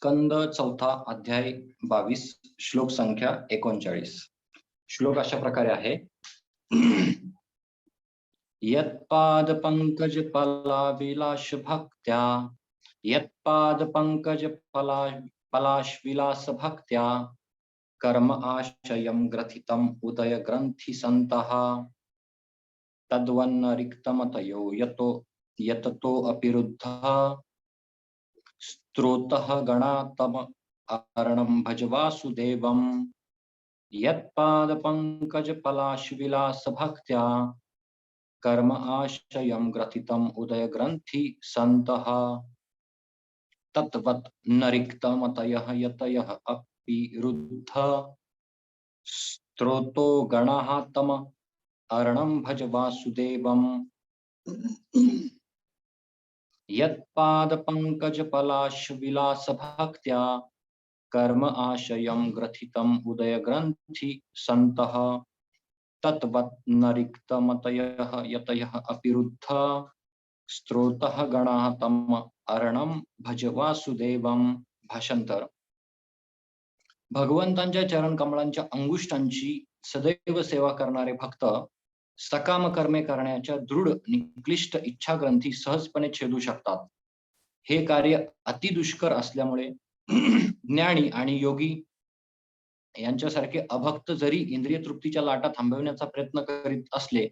स्कंद चौथा अध्याय 22 श्लोक संख्या 39. श्लोक अशा प्रकारे आहे. यत्पाद पंकज पलाविलास भक्त्या यत्पाद पंकज पलाश विलास भक्त्या कर्म आशयम ग्रथितम उदय ग्रंथि संतः तद्वन्न रिक्तमतयो यततो अपिरुद्धः स्त्रोतः गणातम अर्णम भज वासुदेवम यत्पाद पंकज पलाश विलास भक्त्या कर्म आशयम ग्रथितम उदय ग्रंथि संतः तत्वत् न रिक्तमतयः यतयः अपिरुद्ध स्त्रोतो गणाः तम अर्णम भज वासुदेवम यत्पाद पंकज पलाश विलास भक्त्या कर्म आशयम ग्रथितम उदय ग्रंथि संतः तत्वत् न रिक्तमतयः यतयः अपिरुद्ध स्त्रोतः गणाः तम अर्णम भज वासुदेवम. भाषांतर. भगवंतांच्या चरण कमळांच्या अंगुष्ठांची सदैव सेवा करणारे भक्त सकाम कर्मे करण्याच्या दृढ निक्लिष्ट इच्छा ग्रंथी सहजपणे छेदू शकतात. हे कार्य अतिदुष्कर असल्यामुळे ज्ञानी आणि योगी यांच्यासारखे अभक्त जरी इंद्रिय तृप्तीच्या लाटा थांबवण्याचा प्रयत्न करीत असले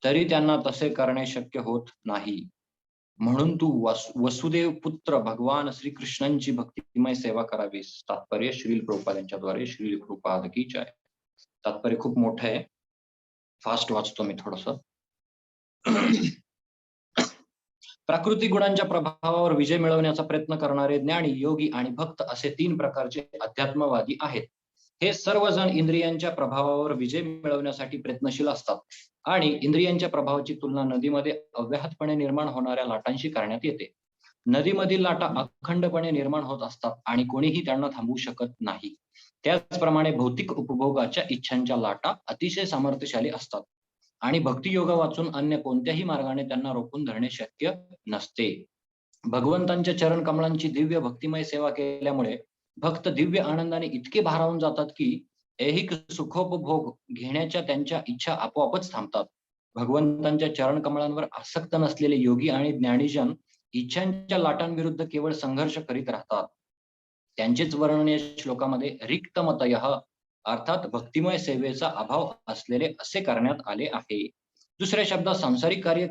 तरी त्यांना तसे करणे शक्य होत नाही. म्हणून तू वसुदेव पुत्र भगवान श्रीकृष्णांची भक्तिमय सेवा करावीस. तात्पर्य श्रील प्रभुपाद यांच्याद्वारे. श्रील प्रभुपाद की जय. तात्पर्य खूप मोठं आहे, फास्ट वाचतो मी थोडस. प्राकृतिक गुणांच्या प्रभावावर विजय मिळवण्याचा प्रयत्न करणारे ज्ञानी, योगी आणि भक्त असे तीन प्रकारचे अध्यात्मवादी आहेत. हे सर्वजण इंद्रियांच्या प्रभावावर विजय मिळवण्यासाठी प्रयत्नशील असतात आणि इंद्रियांच्या प्रभावाची तुलना नदीमध्ये अव्याहतपणे निर्माण होणाऱ्या लाटांशी करण्यात येते. नदीमधील लाटा अखंडपणे निर्माण होत असतात आणि कोणीही त्यांना थांबवू शकत नाही. त्याचप्रमाणे भौतिक उपभोगाच्या इच्छांच्या लाटा अतिशय सामर्थ्यशाली असतात आणि भक्तियोग वाचून अन्य कोणत्याही मार्गाने त्यांना रोखून धरणे शक्य नसते. भगवंतांच्या चरण कमळांची दिव्य भक्तिमय सेवा केल्यामुळे भक्त दिव्य आनंदाने इतके भारावून जातात की ऐहिक सुखोपभोग घेण्याच्या त्यांच्या इच्छा आपोआपच थांबतात. भगवंतांच्या चरण कमळांवर आसक्त नसलेले योगी आणि ज्ञानीजन इच्छांच्या लाटांविरुद्ध केवळ संघर्ष करीत राहतात. त्यांचेच वर्णन या श्लोकामध्ये रिक्तमतयः अर्थात भक्तिमय सेवेचा अभाव असलेले असे करण्यात आले आहे. दुसऱ्या शब्दात सांसारिक कार्य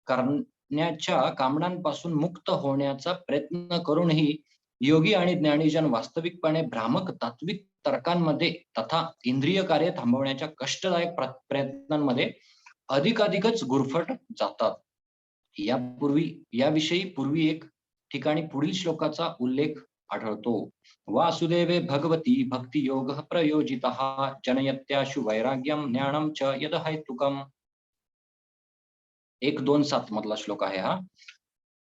करण्याच्या कामनांपासून मुक्त होण्याचा प्रयत्न करूनही योगी आणि ज्ञानीजन वास्तविकपणे भ्रामक तात्विक तर्कांमध्ये तथा इंद्रिय कार्य थांबवण्याच्या कष्टदायक प्रयत्नांमध्ये अधिकाधिकच गुरफट जातात. याविषयी पूर्वी एक ठिकाणी पुढील श्लोकाचा उल्लेख आढळतो. वासुदेवे भगवती भक्ती योग प्रयोजितः जनयत्याशु वैराग्यम ज्ञानम च यदहैतुकम. 1:2:7 मधला श्लोक आहे हा.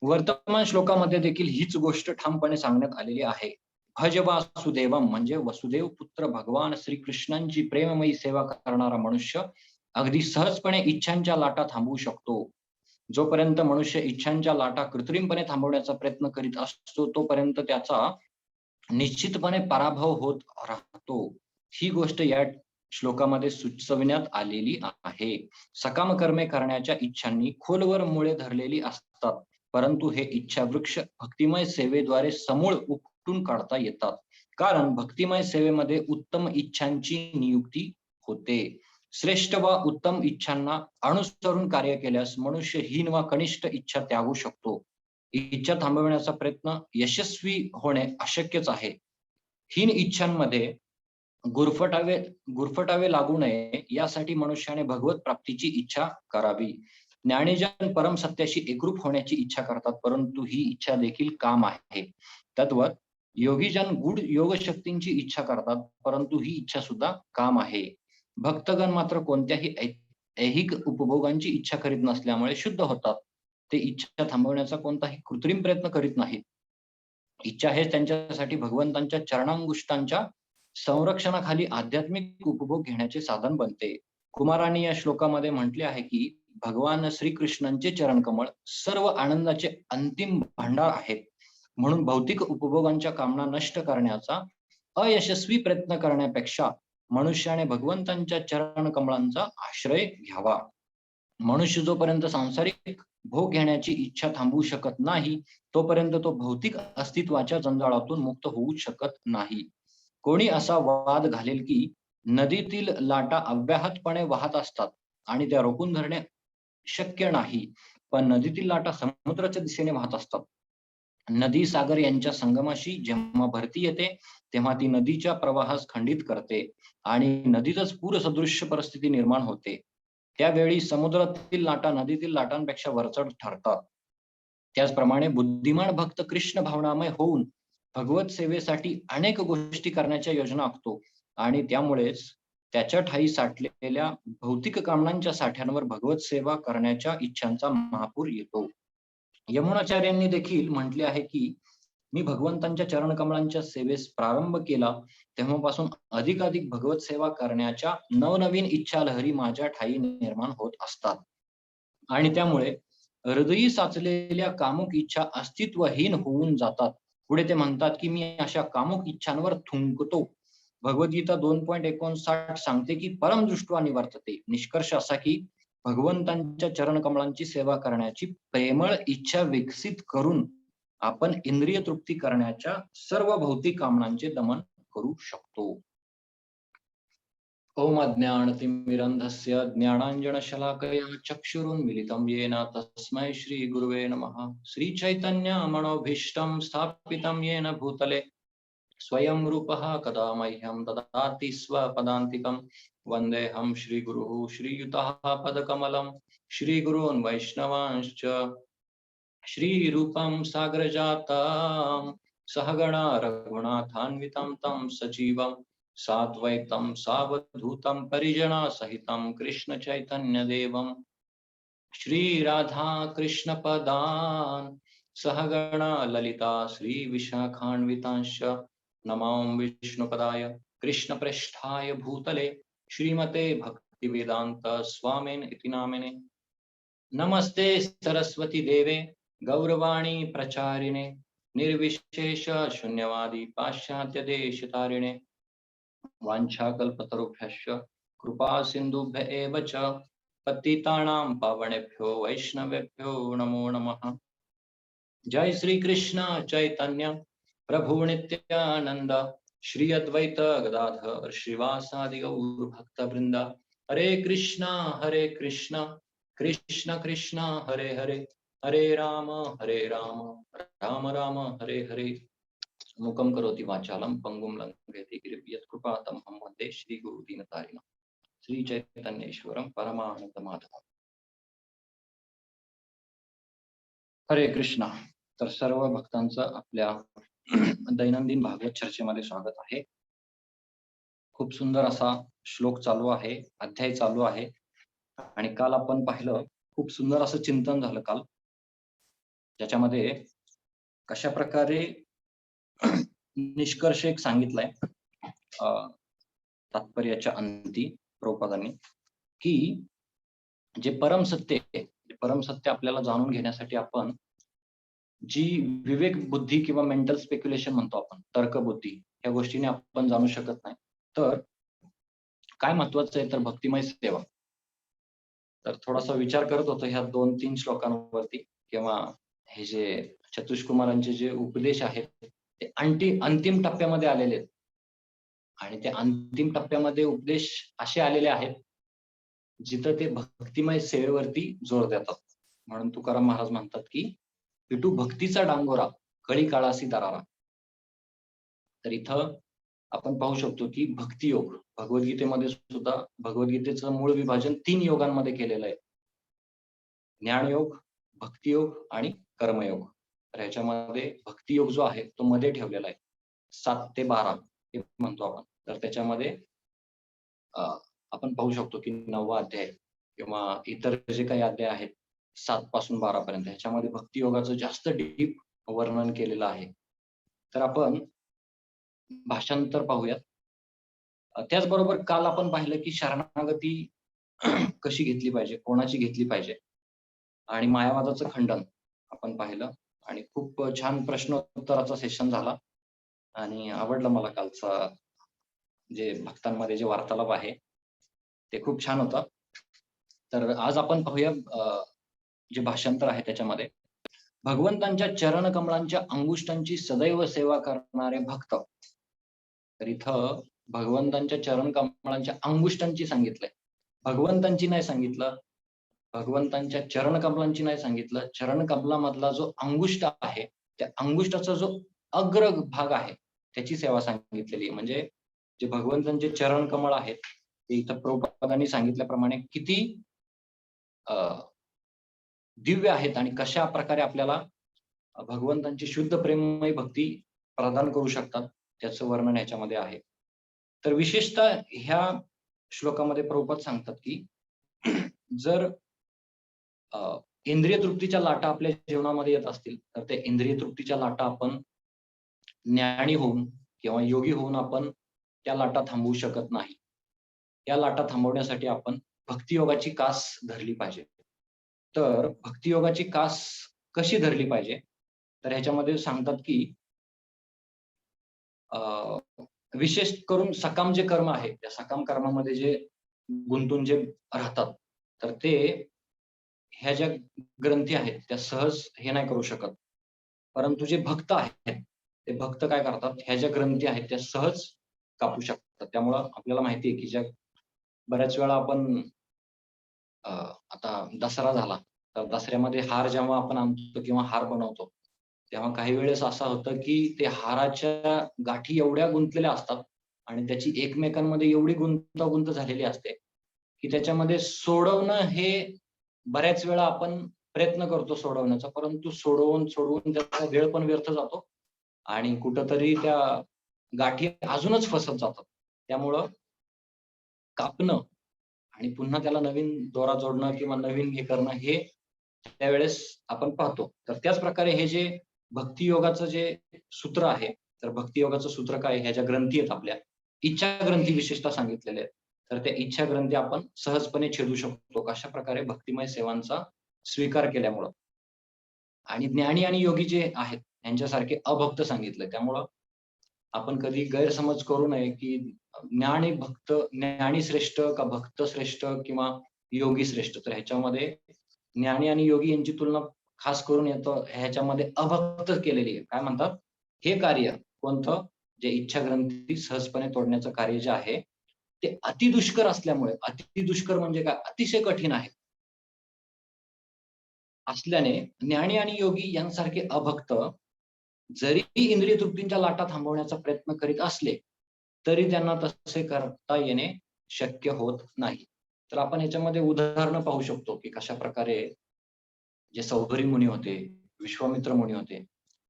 वर्तमान श्लोकामध्ये देखील हीच गोष्ट ठामपणे सांगण्यात आलेली आहे. भज वासुदेवम म्हणजे वसुदेव पुत्र भगवान श्रीकृष्णांची प्रेममयी सेवा करणारा मनुष्य अगदी सहजपणे इच्छांच्या लाटा थांबवू शकतो. जोपर्यंत मनुष्य इच्छांच्या लाटा कृत्रिमपणे थांबवण्याचा प्रयत्न करीत असतो तोपर्यंत त्याचा निश्चितपणे पराभव होत राहतो. ही गोष्ट या श्लोकामध्ये सुचविण्यात आलेली आहे. सकाम कर्मे करण्याच्या इच्छांनी खोलवर मुळे धरलेली असतात, परंतु हे इच्छा वृक्ष भक्तिमय सेवेद्वारे समूळ उपटून काढता येतात. कारण भक्तिमय सेवेमध्ये उत्तम इच्छांची नियुक्ती होते. श्रेष्ठ व उत्तम इच्छांना अनुसरून कार्य केल्यास मनुष्य हीन व कनिष्ठ इच्छा त्यागू शकतो. इच्छा थांबवण्याचा प्रयत्न यशस्वी होणे अशक्यच आहे. हीन इच्छांमध्ये गुरफटावे लागू नये यासाठी मनुष्याने भगवत प्राप्तीची इच्छा करावी. ज्ञानीजन परम सत्याशी एकरूप होण्याची इच्छा करतात, परंतु ही इच्छा देखील काम आहे. तद्वत योगीजन गूढ योग शक्तींची इच्छा करतात, परंतु ही इच्छा सुद्धा काम आहे. भक्तगण मात्र कोणत्याही ऐहिक उपभोगांची इच्छा करीत नसल्यामुळे शुद्ध होतात. ते इच्छा थांबवण्याचा कोणताही कृत्रिम प्रयत्न करीत नाहीत. इच्छा हेच त्यांच्यासाठी भगवंतांच्या चरणांगुष्ठांच्या संरक्षणाखाली आध्यात्मिक उपभोग घेण्याचे साधन बनते. कुमारांनी या श्लोकामध्ये म्हटले आहे की भगवान श्रीकृष्णांचे चरण कमळ सर्व आनंदाचे अंतिम भांडार आहेत म्हणून भौतिक उपभोगांच्या कामना नष्ट करण्याचा अयशस्वी प्रयत्न करण्यापेक्षा मनुष्याने भगवंतांच्या चरण कमळांचा आश्रय घ्यावा. मनुष्य जोपर्यंत सांसारिक भोग घेण्याची इच्छा थांबवू शकत नाही, तोपर्यंत तो भौतिक अस्तित्वाच्या जंजाळातून मुक्त होऊ शकत नाही. कोणी असा वाद घालेल की नदीतील लाटा अव्याहतपणे वाहत असतात आणि त्या रोखून धरणे शक्य नाही, पण नदीतील लाटा समुद्राच्या दिशेने वाहत असतात. नदी सागर यांच्या संगमाशी जेव्हा भरती येते, तेव्हा ती नदीच्या प्रवाहास खंडित करते आणि नदीतच पूरसदृश्य परिस्थिती निर्माण होते. त्यावेळी समुद्रातील लाटा नदीतील लाटांपेक्षा वरचढ ठरतात. त्याचप्रमाणे बुद्धिमान भक्त कृष्ण भावनामय होऊन भगवत सेवेसाठी अनेक गोष्टी करण्याच्या योजना आखतो आणि त्यामुळेच त्याच्या ठायी साठलेल्या भौतिक कामनांच्या साठ्यांवर भगवत सेवा करण्याच्या इच्छांचा महापूर येतो. यमुनाचार्यांनी देखील म्हटले आहे की मी भगवंतांच्या चरणकमळांच्या सेवेस प्रारंभ केला तेव्हापासून अधिकाधिक भगवत सेवा करण्याच्या नवनवीन इच्छा लहरी माझ्या ठायी निर्माण होत असतात आणि त्यामुळे हृदयी साचलेल्या कामुक इच्छा अस्तित्वहीन होऊन जातात. पुढे ते म्हणतात की मी अशा कामुक इच्छांवर थुंकतो. भगवद्गीता 2.59 सांगते की परमदृष्ट्वा निवर्तते. निष्कर्ष असा की भगवंतांच्या चरणकमळांची सेवा करण्याची प्रेमळ इच्छा विकसित करून आपण इंद्रिय तृप्ती करण्याच्या सर्व भौतिक कामनांचे दमन करू शकतो. ओम अज्ञानतिमिरन्धस्य ज्ञानाञ्जनशलाकया चक्षुरुन्मिलितं येन तस्मै श्रीगुरुवे नमः. श्रीचैतन्यमनोभीष्टं स्थापितं येन भूतले स्वयं रूपः कदा मह्यं ददाति स्वपदान्तिकं. वन्देऽहं श्रीगुरुः श्रीयुतः पदकमलं श्रीगुरून् वैष्णवांश्च श्रीरूपं सागरजातं सहगणा रघुनाथान्वितं तं सजीवं साद्वैतं सावधूतं परिजनसहितं कृष्ण चैतन्यदेवं श्रीराधा कृष्णपदान् सहगणा ललिता श्रीविशाखान्वितांश्च नमो विष्णुपदाय कृष्णप्रेष्ठाय भूतले श्रीमते भक्तिवेदान्त स्वामिन् इति नामिने. नमस्ते सरस्वती देवे गौरवाणी प्रचारिणे निर्विशेष शून्यवादी पाश्चात्य देशतारिणे वाञ्छाकल्पतरुभ्यश्च कृपा सिन्धुभ्य एव च पतितानां पावनेभ्यो वैष्णवेभ्यो नमो नमः. जय श्री कृष्ण चैतन्य प्रभु नित्यानंद श्री अद्वैत गदाधर श्रीवासादि गौर भक्त वृंद. हरे कृष्ण कृष्ण कृष्ण हरे हरे हरे राम राम राम हरे हरे. मुखं करोति वाचालं पंगुं लंघयति गिरिं यत्कृपातमहं वन्दे श्रीगुरुदीनतारिणं श्रीचैतन्येश्वरं परमानन्दमाधवम्. हरे कृष्णा. तर सर्व भक्तांचं आपल्या दैनंदिन भागवत चर्चेमध्ये स्वागत आहे. खूप सुंदर असा श्लोक चालू आहे, अध्याय चालू आहे आणि काल आपण पाहिलं खूप सुंदर असं चिंतन झालं काल, ज्याच्यामध्ये कशा प्रकारे निष्कर्ष एक सांगितलाय तात्पर्याच्या अंती प्रभुपादांनी की जे परमसत्य आपल्याला जाणून घेण्यासाठी आपण जी विवेक बुद्धी किंवा मेंटल स्पेक्युलेशन म्हणतो आपण, तर्कबुद्धी, या गोष्टीने आपण जाणू शकत नाही. तर काय महत्वाचं आहे तर भक्तिमय सेवा. तर थोडासा विचार करत होतो ह्या 2-3 श्लोकांवरती किंवा हे जे चतुष्कुमारांचे जे उपदेश आहेत ते अंतिम टप्प्यामध्ये आलेले आहेत आणि त्या अंतिम टप्प्यामध्ये उपदेश असे आलेले आहेत जिथं ते भक्तिमय सेवेवरती जोर देतात. म्हणून तुकाराम महाराज म्हणतात की विटू भक्तीचा डांगोरा कळी काळासी दरारा. तर इथं आपण पाहू शकतो की भक्तियोग भगवद्गीतेमध्ये सुद्धा भगवद्गीतेचं मूळ विभाजन 3 योगांमध्ये केलेलं आहे. ज्ञानयोग, भक्तियोग आणि कर्मयोग. तर ह्याच्यामध्ये भक्तियोग जो आहे तो मध्ये ठेवलेला आहे. 7 ते 12 हे म्हणतो आपण. तर त्याच्यामध्ये आपण पाहू शकतो की 9वा अध्याय किंवा इतर जे काही अध्याय आहेत 7 पासून 12 पर्यंत ह्याच्यामध्ये भक्तियोगाचं जास्त डीप वर्णन केलेलं आहे. तर आपण भाषांतर पाहूयात. त्याचबरोबर काल आपण पाहिलं की शरणागती कशी घेतली पाहिजे, कोणाची घेतली पाहिजे आणि मायावादाचं खंडन आपण पाहिलं. आणि खूप छान प्रश्नोत्तराचा सेशन झाला आणि आवडलं मला कालचा जे भक्तांमध्ये जे वार्तालाप आहे, ते खूप छान होतं. तर आज आपण पाहूया जे भाषांतर आहे त्याच्यामध्ये. भगवंतांच्या चरणकमळांच्या अंगुष्ठांची सदैव सेवा करणारे भक्त. तर इथं भगवंतांच्या चरणकमळांच्या अंगुष्ठांची सांगितलंय. भगवंतांची नाही सांगितलं. भगवंतांच्या चरणकमलांची नाही सांगितलं. चरणकमलामधला जो अंगुष्ठ आहे, त्या अंगुष्ठाचा जो अग्र भाग आहे, त्याची सेवा सांगितलेली आहे. म्हणजे जे भगवंतांचे चरणकमळ आहेत, ते इथं प्रभुपादांनी सांगितल्याप्रमाणे किती अ, दिव्य आहेत आणि कशा प्रकारे आपल्याला भगवंतांची शुद्ध प्रेममय भक्ती प्रदान करू शकतात, त्याचं वर्णन ह्याच्यामध्ये आहे. तर विशेषतः ह्या श्लोकामध्ये प्रभुपाद सांगतात, की जर अ, इंद्रिय तृप्तीच्या लाटा आपल्या जीवनामध्ये येत असतील, तर त्या इंद्रिय तृप्तीच्या लाटा आपण ज्ञानी होऊन किंवा योगी होऊन आपण त्या लाटा थांबवू शकत नाही. त्या लाटा थांबवण्यासाठी आपण भक्तियोगाची कास धरली पाहिजे. तर भक्तियोगाची कास कशी धरली पाहिजे? तर ह्याच्यामध्ये सांगतात, की अ, विशेष करून सकाम जे कर्म आहे, त्या सकाम कर्मामध्ये जे गुंतून जे राहतात, तर ते ह्या ज्या ग्रंथी आहेत, त्या सहज हे नाही करू शकत. परंतु जे भक्त आहेत, ते भक्त काय करतात, ह्या ज्या ग्रंथी आहेत, त्या सहज कापू शकतात. त्यामुळं आपल्याला माहिती आहे, की ज्या बऱ्याच वेळा आपण अ, आता दसरा झाला, तर दसऱ्यामध्ये हार जेव्हा आपण आणतो किंवा हार बनवतो, तेव्हा काही वेळेस असं होतं, की ते हाराच्या गाठी एवढ्या गुंतलेल्या असतात आणि त्याची एकमेकांमध्ये एवढी गुंतागुंत झालेली असते, की त्याच्यामध्ये सोडवणं हे बऱ्याच वेळा आपण प्रयत्न करतो सोडवण्याचा, परंतु सोडवून त्याचा वेळ पण व्यर्थ जातो आणि कुठेतरी त्या गाठी अजूनच फसत जातात. त्यामुळं कापणं आणि पुन्हा त्याला नवीन दोरा जोडणं किंवा नवीन हे करणं हे त्यावेळेस आपण पाहतो. तर त्याच प्रकारे हे जे भक्तियोगाचं जे सूत्र आहे, तर भक्तियोगाचं सूत्र काय आहे? ह्या ज्या ग्रंथी आहेत आपल्या, इच्छा ग्रंथी विशेषतः सांगितलेल्या आहेत. तर त्या इच्छा ग्रंथी आपण सहजपणे छेदू शकतो. कशाप्रकारे? भक्तिमय सेवांचा स्वीकार केल्यामुळं. आणि ज्ञानी आणि योगी जे आहेत, यांच्यासारखे अभक्त सांगितलंय. त्यामुळं आपण कधी गैरसमज करू नये, की ज्ञानी श्रेष्ठ का भक्त श्रेष्ठ किंवा योगी श्रेष्ठ. तर ह्याच्यामध्ये ज्ञानी आणि योगी यांची तुलना खास करून येतं ह्याच्यामध्ये अभक्त केलेली आहे. काय म्हणतात? हे कार्य कोणतं? जे इच्छाग्रंथी सहजपणे तोडण्याचं कार्य जे आहे, ते अतिदुष्कर असल्यामुळे अतिदुष्कर म्हणजे काय? अतिशय कठीण आहे. असल्याने ज्ञानी आणि योगी यांसारखे अभक्त जरी इंद्रिय तृप्तींच्या लाटा थांबवण्याचा प्रयत्न करीत असले, तरी त्यांना तसे करता येणे शक्य होत नाही. तर आपण ह्याच्यामध्ये उदाहरणं पाहू शकतो, की कशाप्रकारे जे सौभरी मुनी होते, विश्वामित्र मुनी होते,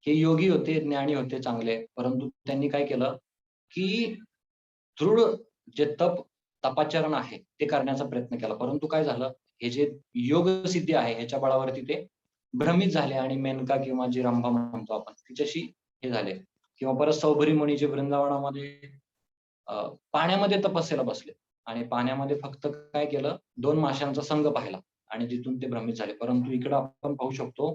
हे योगी होते, ज्ञानी होते चांगले. परंतु त्यांनी काय केलं, की दृढ जे तपाचरण आहे, ते करण्याचा प्रयत्न केला. परंतु काय झालं, हे जे योगसिद्धी आहे, ह्याच्या बळावरती ते भ्रमित झाले आणि मेनका किंवा जी रंभा म्हणतो आपण, तिच्याशी हे झाले किंवा परत सौभरी मुनी जे वृंदावनामध्ये पाण्यामध्ये तपस्येला बसले आणि पाण्यामध्ये फक्त काय केलं, 2 माशांचा संघ पाहिला आणि तिथून ते भ्रमित झाले. परंतु इकडं आपण पाहू शकतो,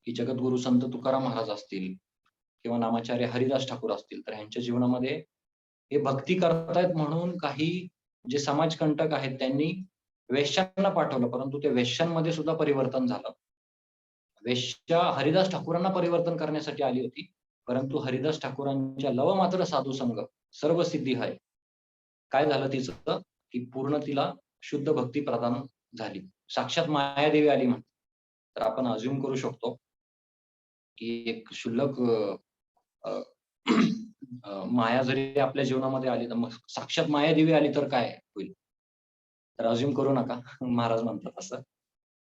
की जगद्गुरू संत तुकाराम महाराज असतील किंवा नामाचार्य हरिदास ठाकूर असतील, तर ह्यांच्या जीवनामध्ये हे भक्ती करतायत म्हणून काही जे समाजकंटक आहेत, त्यांनी वेश्यांना पाठवलं, परंतु त्या वेश्यांमध्ये सुद्धा परिवर्तन झालं. वेश्या हरिदास ठाकूरांना परिवर्तन करण्यासाठी आली होती. परंतु हरिदास ठाकूरांच्या लव मात्र साधू संग सर्व सिद्धी हाय. काय झालं तिचं, की पूर्ण तिला शुद्ध भक्ती प्रदान झाली. साक्षात मायादेवी आली म्हणतात. तर आपण अझ्युम करू शकतो, की एक क्षुल्लक अ, अ, माया जरी आपल्या जीवनामध्ये आली, तर मग साक्षात मायादेवी आली तर काय होईल? तर अझ्युम करू नका. महाराज म्हणतात असं.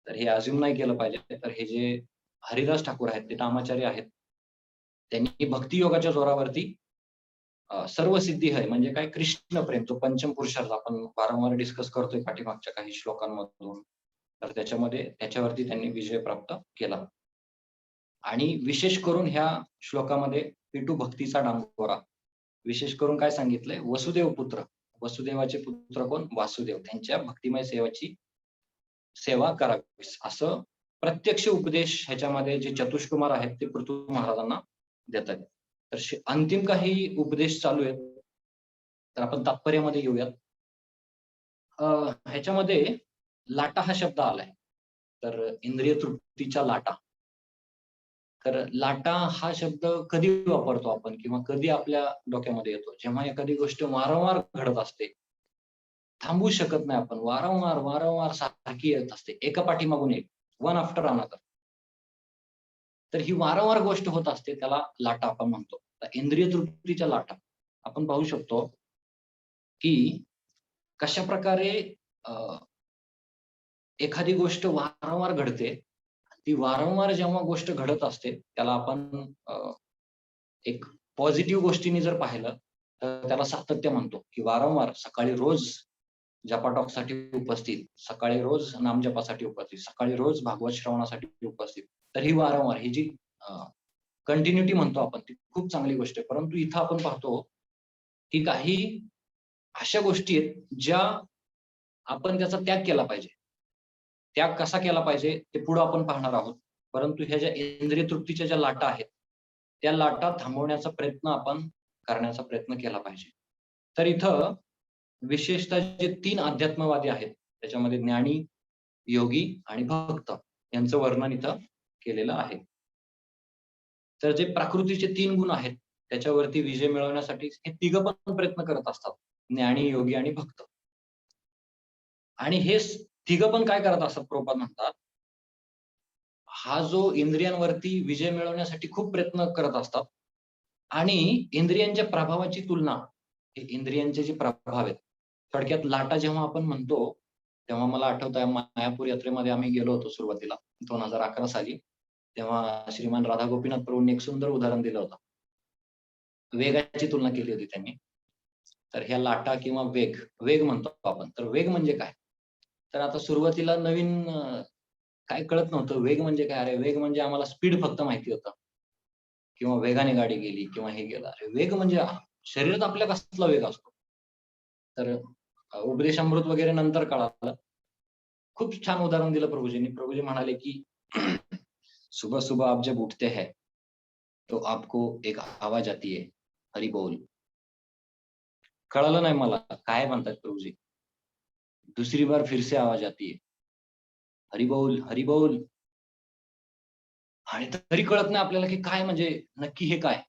तर हे अझ्युम नाही केलं पाहिजे. तर हे जे हरिदास ठाकूर आहेत, ते नामाचारी आहेत. त्यांनी भक्तियोगाच्या जोरावरती सर्व सिद्धी आहे म्हणजे काय कृष्ण प्रेम जो पंचम पुरुषार्थ आपण वारंवार डिस्कस करतोय पाठीमागच्या काही श्लोकांमधून. तर त्याच्यामध्ये त्याच्यावरती त्यांनी विजय प्राप्त केला. आणि विशेष करून ह्या श्लोकामध्ये पिटू भक्तीचा डांगोरा. विशेष करून काय सांगितलंय? वसुदेव पुत्र. वसुदेवाचे पुत्र कोण? वासुदेव. त्यांच्या भक्तिमय सेवेची सेवा करावी असं प्रत्यक्ष उपदेश ह्याच्यामध्ये जे चतुष्कुमार आहेत ते पृथ्वी महाराजांना देतात. तर अंतिम काही उपदेश चालू आहेत. तर आपण तात्पर्यामध्ये येऊयात. ह्याच्यामध्ये लाटा हा शब्द आलाय. तर इंद्रिय तृप्तीच्या लाटा. तर लाटा हा शब्द कधी वापरतो आपण किंवा कधी आपल्या डोक्यामध्ये येतो? जेव्हा एखादी गोष्ट वारंवार घडत असते. थांबू शकत नाही आपण. वारंवार सारखी येत असते. एका पाठीमागून एक, वन आफ्टर अनदर. तर ही वारंवार गोष्ट होत असते, त्याला लाटा आपण म्हणतो. तर इंद्रिय तृप्तीच्या लाटा आपण पाहू शकतो, की कशाप्रकारे एखादी गोष्ट वारंवार घडते. ती वारंवार जेव्हा गोष्ट घडत असते, त्याला आपण एक पॉझिटिव्ह गोष्टीने जर पाहिलं, तर त्याला सातत्य म्हणतो, की वारंवार सकाळी रोज जपाटॉकसाठी उपस्थित, सकाळी रोज नामजपासाठी उपस्थित, सकाळी रोज भागवत श्रवणासाठी उपस्थित. तर ही वारंवार ही जी कंटिन्युटी म्हणतो आपण, ती खूप चांगली गोष्ट आहे. परंतु इथं आपण पाहतो, की काही अशा गोष्टी आहेत, ज्या आपण त्याचा त्याग केला पाहिजे. त्याग कसा केला पाहिजे ते पुढे आपण पाहणार आहोत. परंतु ह्या ज्या इंद्रिय तृप्तीच्या ज्या लाटा आहेत, त्या लाटा थांबवण्याचा प्रयत्न आपण करण्याचा प्रयत्न केला पाहिजे. तर इथं विशेषतः जे 3 अध्यात्मवादी आहेत, त्याच्यामध्ये ज्ञानी, योगी आणि भक्त यांचं वर्णन इथं केलेलं आहे. तर जे प्रकृतीचे 3 गुण आहेत, त्याच्यावरती विजय मिळवण्यासाठी हे तिघं पण प्रयत्न करत असतात. ज्ञानी, योगी आणि भक्त. आणि हे तिघं पण काय करत असतात प्रभुपाद म्हणतात, हा जो इंद्रियांवरती विजय मिळवण्यासाठी खूप प्रयत्न करत असतात आणि इंद्रियांच्या प्रभावाची तुलना, हे इंद्रियांचे जे प्रभाव आहेत, थोडक्यात लाटा जेव्हा आपण म्हणतो, तेव्हा मला आठवतंय मायापूर यात्रेमध्ये आम्ही गेलो होतो सुरुवातीला 2011 साली. तेव्हा श्रीमान राधा गोपीनाथ प्रभूंनी एक सुंदर उदाहरण दिलं होतं. वेगाची तुलना केली होती त्यांनी. तर ह्या लाटा किंवा वेग, वेग म्हणतो आपण. तर वेग म्हणजे काय? तर आता सुरुवातीला नवीन काय कळत नव्हतं. वेग म्हणजे काय? अरे वेग म्हणजे आम्हाला स्पीड फक्त माहिती होतं किंवा वेगाने गाडी गेली किंवा हे गेलं. अरे वेग म्हणजे शरीरात आपल्या कसला वेग असतो? तर उपदेशामृत वगैरे नंतर कळालं. खूप छान उदाहरण दिलं प्रभूजींनी. प्रभूजी म्हणाले, की सुबह-सुबह आप जब उठते हैं, तो आपको एक आवाज आती है, हरी बोल. कळालं नाही मला काय म्हणतात प्रभूजी. दुसरी बार फिर से आवाज आती है, हरी बोल, हरी बोल. आणि तरी कळत नाही आपल्याला, की काय म्हणजे नक्की हे काय?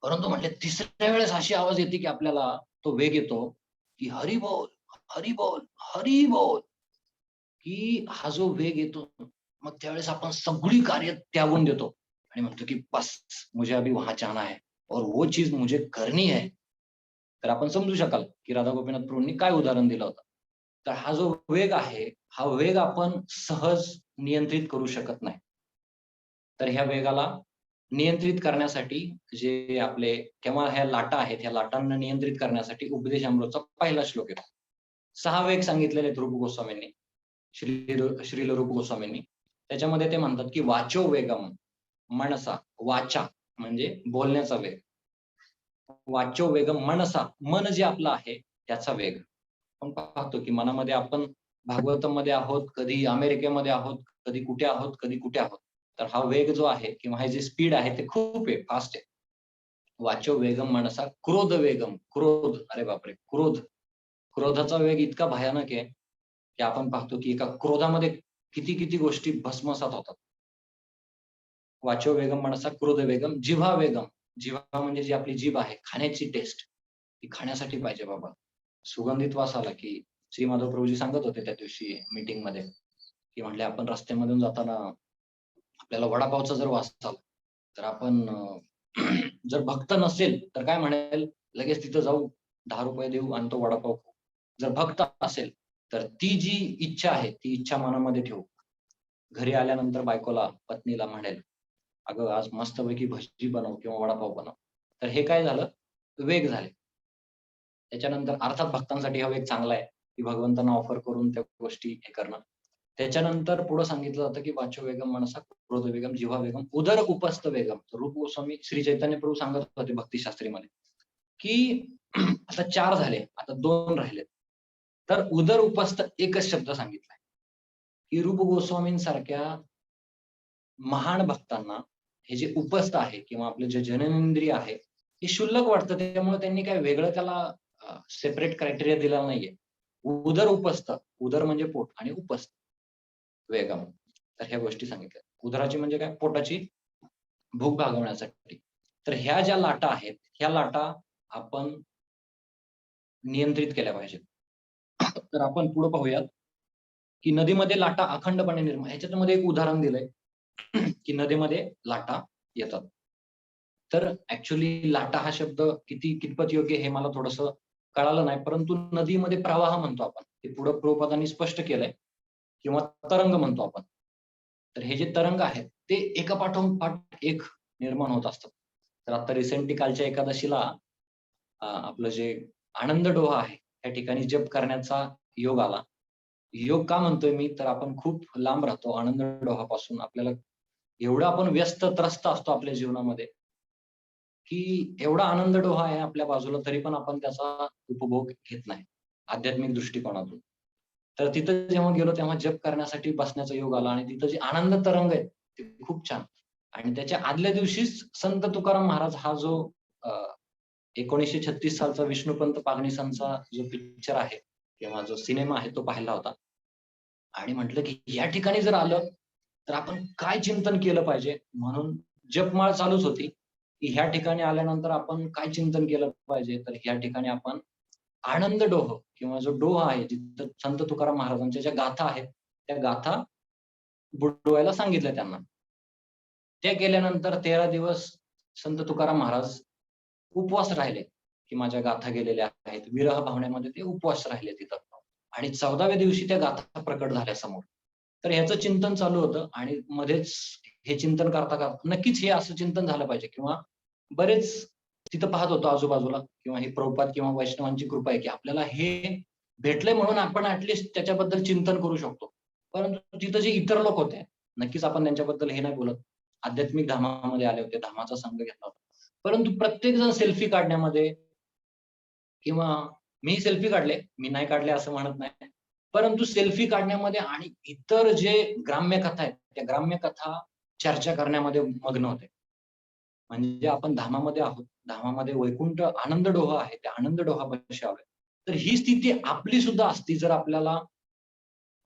परंतु म्हटले तिसऱ्या वेळेस अशी आवाज येते, की आपल्याला तो वेग येतो, की हरी बोल, हरी बोल, हरी बोल. की हा जो वेग येतो, मग त्यावेळेस आपण सगळी कार्य त्यागून देतो आणि म्हणतो, की बस मुझे अभी वहां जाना है और वो चीज मुझे करनी है. तर आपण समजू शकाल, की राधा गोपीनाथ प्रभूंनी काय उदाहरण दिलं होतं. तर हा जो वेग आहे, हा वेग आपण सहज नियंत्रित करू शकत नाही. तर ह्या वेगाला नियंत्रित करण्यासाठी जे आपले किंवा ह्या लाटा आहेत, ह्या लाटांना नियंत्रित करण्यासाठी उपदेशामृतचा पहिला श्लोक आहे. 6 वेग सांगितलेले आहेत रूप गोस्वामींनी. श्रील रूप गोस्वामींनी. त्याच्यामध्ये ते म्हणतात, की वाचो वेगम मनसा, वाचा म्हणजे बोलण्याचा वेग. वाचो वेगम मनसा, मन जे आपलं आहे त्याचा वेग. आपण पाहतो, की मनामध्ये आपण भागवतमध्ये आहोत, कधी अमेरिकेमध्ये आहोत, कधी कुठे आहोत, कधी कुठे आहोत. तर हा वेग जो आहे किंवा हे जे स्पीड आहे ते खूप आहे, फास्ट आहे. वाचो वेगम मनसा, क्रोध वेगम, क्रोध. अरे बापरे! क्रोध. क्रोधाचा वेग इतका भयानक आहे, की आपण पाहतो, की एका क्रोधामध्ये किती गोष्टी भस्मसात होतात. वाचो वेगम मनसा क्रोध वेगम, जिव्हा वेगम. जिव्हा म्हणजे जी आपली जीभ आहे, खाण्याची टेस्ट. ती खाण्यासाठी पाहिजे बाबा. सुगंधित वास आला, की श्री माधव प्रभूजी सांगत होते त्या दिवशी मीटिंगमध्ये, की म्हटले आपण रस्त्यामधून जाताना आपल्याला वडापावचा जर वास आला, तर आपण जर भक्त नसेल, तर काय म्हणेल, लगेच तिथं जाऊ, ₹10 देऊ आणि तो वडापाव खाऊ. जर भक्त असेल, तर ती जी इच्छा आहे, ती इच्छा मनामध्ये ठेवू. घरी आल्यानंतर बायकोला, पत्नीला म्हणेल, "अगं, आज मस्तपैकी भजी बनव किंवा वडापाव बनव." तर हे काय झालं? वेग झाले. त्याच्यानंतर अर्थात भक्तांसाठी हा वेग चांगला आहे, की भगवंतांना ऑफर करून त्या गोष्टी हे करणं. त्याच्यानंतर पुढं सांगितलं जातं, की "वाचो वेगम मनसा क्रोध वेगम, जिव्हा वेगम, उदर उपस्थ वेगम." तर रूप गोस्वामी श्री चैतन्य प्रभू सांगत होते भक्तिशास्त्रीमध्ये, की आता 4 झाले, आता 2 राहिलेत. तर उदर उपस्थ एकच शब्द सांगितलाय, की रूप गोस्वामींसारख्या महान भक्तांना हे जे उपस्थ आहे किंवा आपलं जे जननेंद्रिय आहे, हे क्षुल्लक वाटतं. त्यामुळे त्यांनी काही वेगळं त्याला सेपरेट क्रायटेरिया दिला नाहीये. उदर उपस्थ, उदर म्हणजे पोट आणि उपस्थ वेगम. तर ह्या गोष्टी सांगितल्या. उदराची म्हणजे काय? पोटाची भूक भागवण्यासाठी. तर ह्या ज्या लाटा आहेत, ह्या लाटा आपण नियंत्रित केल्या पाहिजेत. तर आपण पुढे पाहूयात, की नदीमध्ये लाटा अखंडपणे निर्माण ह्याच्यामध्ये एक उदाहरण दिलंय, की नदीमध्ये लाटा येतात. तर ऍक्च्युअली लाटा हा शब्द कितपत योग्य हे मला थोडंसं कळालं नाही. परंतु नदीमध्ये प्रवाह म्हणतो आपण. ते पुढे प्रभुपादांनी स्पष्ट केलंय किंवा तरंग म्हणतो आपण. तर हे जे तरंग आहेत, ते एका पाठोपाठ एक निर्माण होत असतात. तर आता रिसेंटली कालच्या एकादशीला आपलं जे आनंद डोहा आहे, त्या ठिकाणी जप करण्याचा योग आला. योग का म्हणतोय मी? तर आपण खूप लांब राहतो आनंद डोहापासून. आपल्याला एवढं आपण व्यस्त त्रस्त असतो आपल्या जीवनामध्ये, की एवढा आनंद डोहा आहे आपल्या बाजूला, तरी पण आपण त्याचा उपभोग घेत नाही, आध्यात्मिक दृष्टिकोनातून. तर तिथं जेव्हा गेलो तेव्हा जप करण्यासाठी बसण्याचा योग आला आणि तिथं जे आनंद तरंग आहेत, ते खूप छान. आणि त्याच्या आदल्या दिवशीच संत तुकाराम महाराज हा जो अ, 1936 सालचा विष्णुपंत पागनीसांचा जो पिक्चर आहे किंवा जो सिनेमा आहे तो पाहिला होता. आणि म्हटलं की या ठिकाणी जर आलं, तर आपण काय चिंतन केलं पाहिजे? म्हणून जपमाळ चालूच होती, की ह्या ठिकाणी आल्यानंतर आपण काय चिंतन केलं पाहिजे? तर ह्या ठिकाणी आपण आनंद डोह किंवा जो डोह आहे, जिथं संत तुकाराम महाराजांच्या ज्या गाथा आहेत, त्या गाथा बुडवायला सांगितल्या त्यांना. ते केल्यानंतर 13 दिवस संत तुकाराम महाराज उपवास राहिले, की माझ्या गाथा गेलेल्या आहेत. विरह भावनेमध्ये ते उपवास राहिले तिथं. आणि 14व्या दिवशी त्या गाथा प्रकट झाल्या समोर. तर ह्याचं चिंतन चालू होतं आणि मध्येच हे चिंतन करता नक्कीच हे असं चिंतन झालं पाहिजे किंवा बरेच तिथं पाहत होतो आजूबाजूला किंवा ही प्रभुपाद किंवा वैष्णवांची कृपा आहे, की आपल्याला हे भेटलंय म्हणून आपण त्याच्याबद्दल चिंतन करू शकतो. परंतु तिथं जे इतर लोक होते, नक्कीच आपण त्यांच्याबद्दल हे नाही बोलत. आध्यात्मिक धामामध्ये आले होते, धामाचा संघ घेतला होता. परंतु प्रत्येक जण सेल्फी काढण्यामध्ये किंवा मी सेल्फी काढले, मी नाही काढले असं म्हणत नाही. परंतु सेल्फी काढण्यामध्ये आणि इतर जे ग्राम्य कथा आहेत, त्या ग्राम्य कथा चर्चा करण्यामध्ये मग्न होते. म्हणजे आपण धामामध्ये आहोत. धामामध्ये वैकुंठ आनंद डोह आहे. त्या आनंद डोहापाशी आलोय. तर ही स्थिती आपली सुद्धा असती जर आपल्याला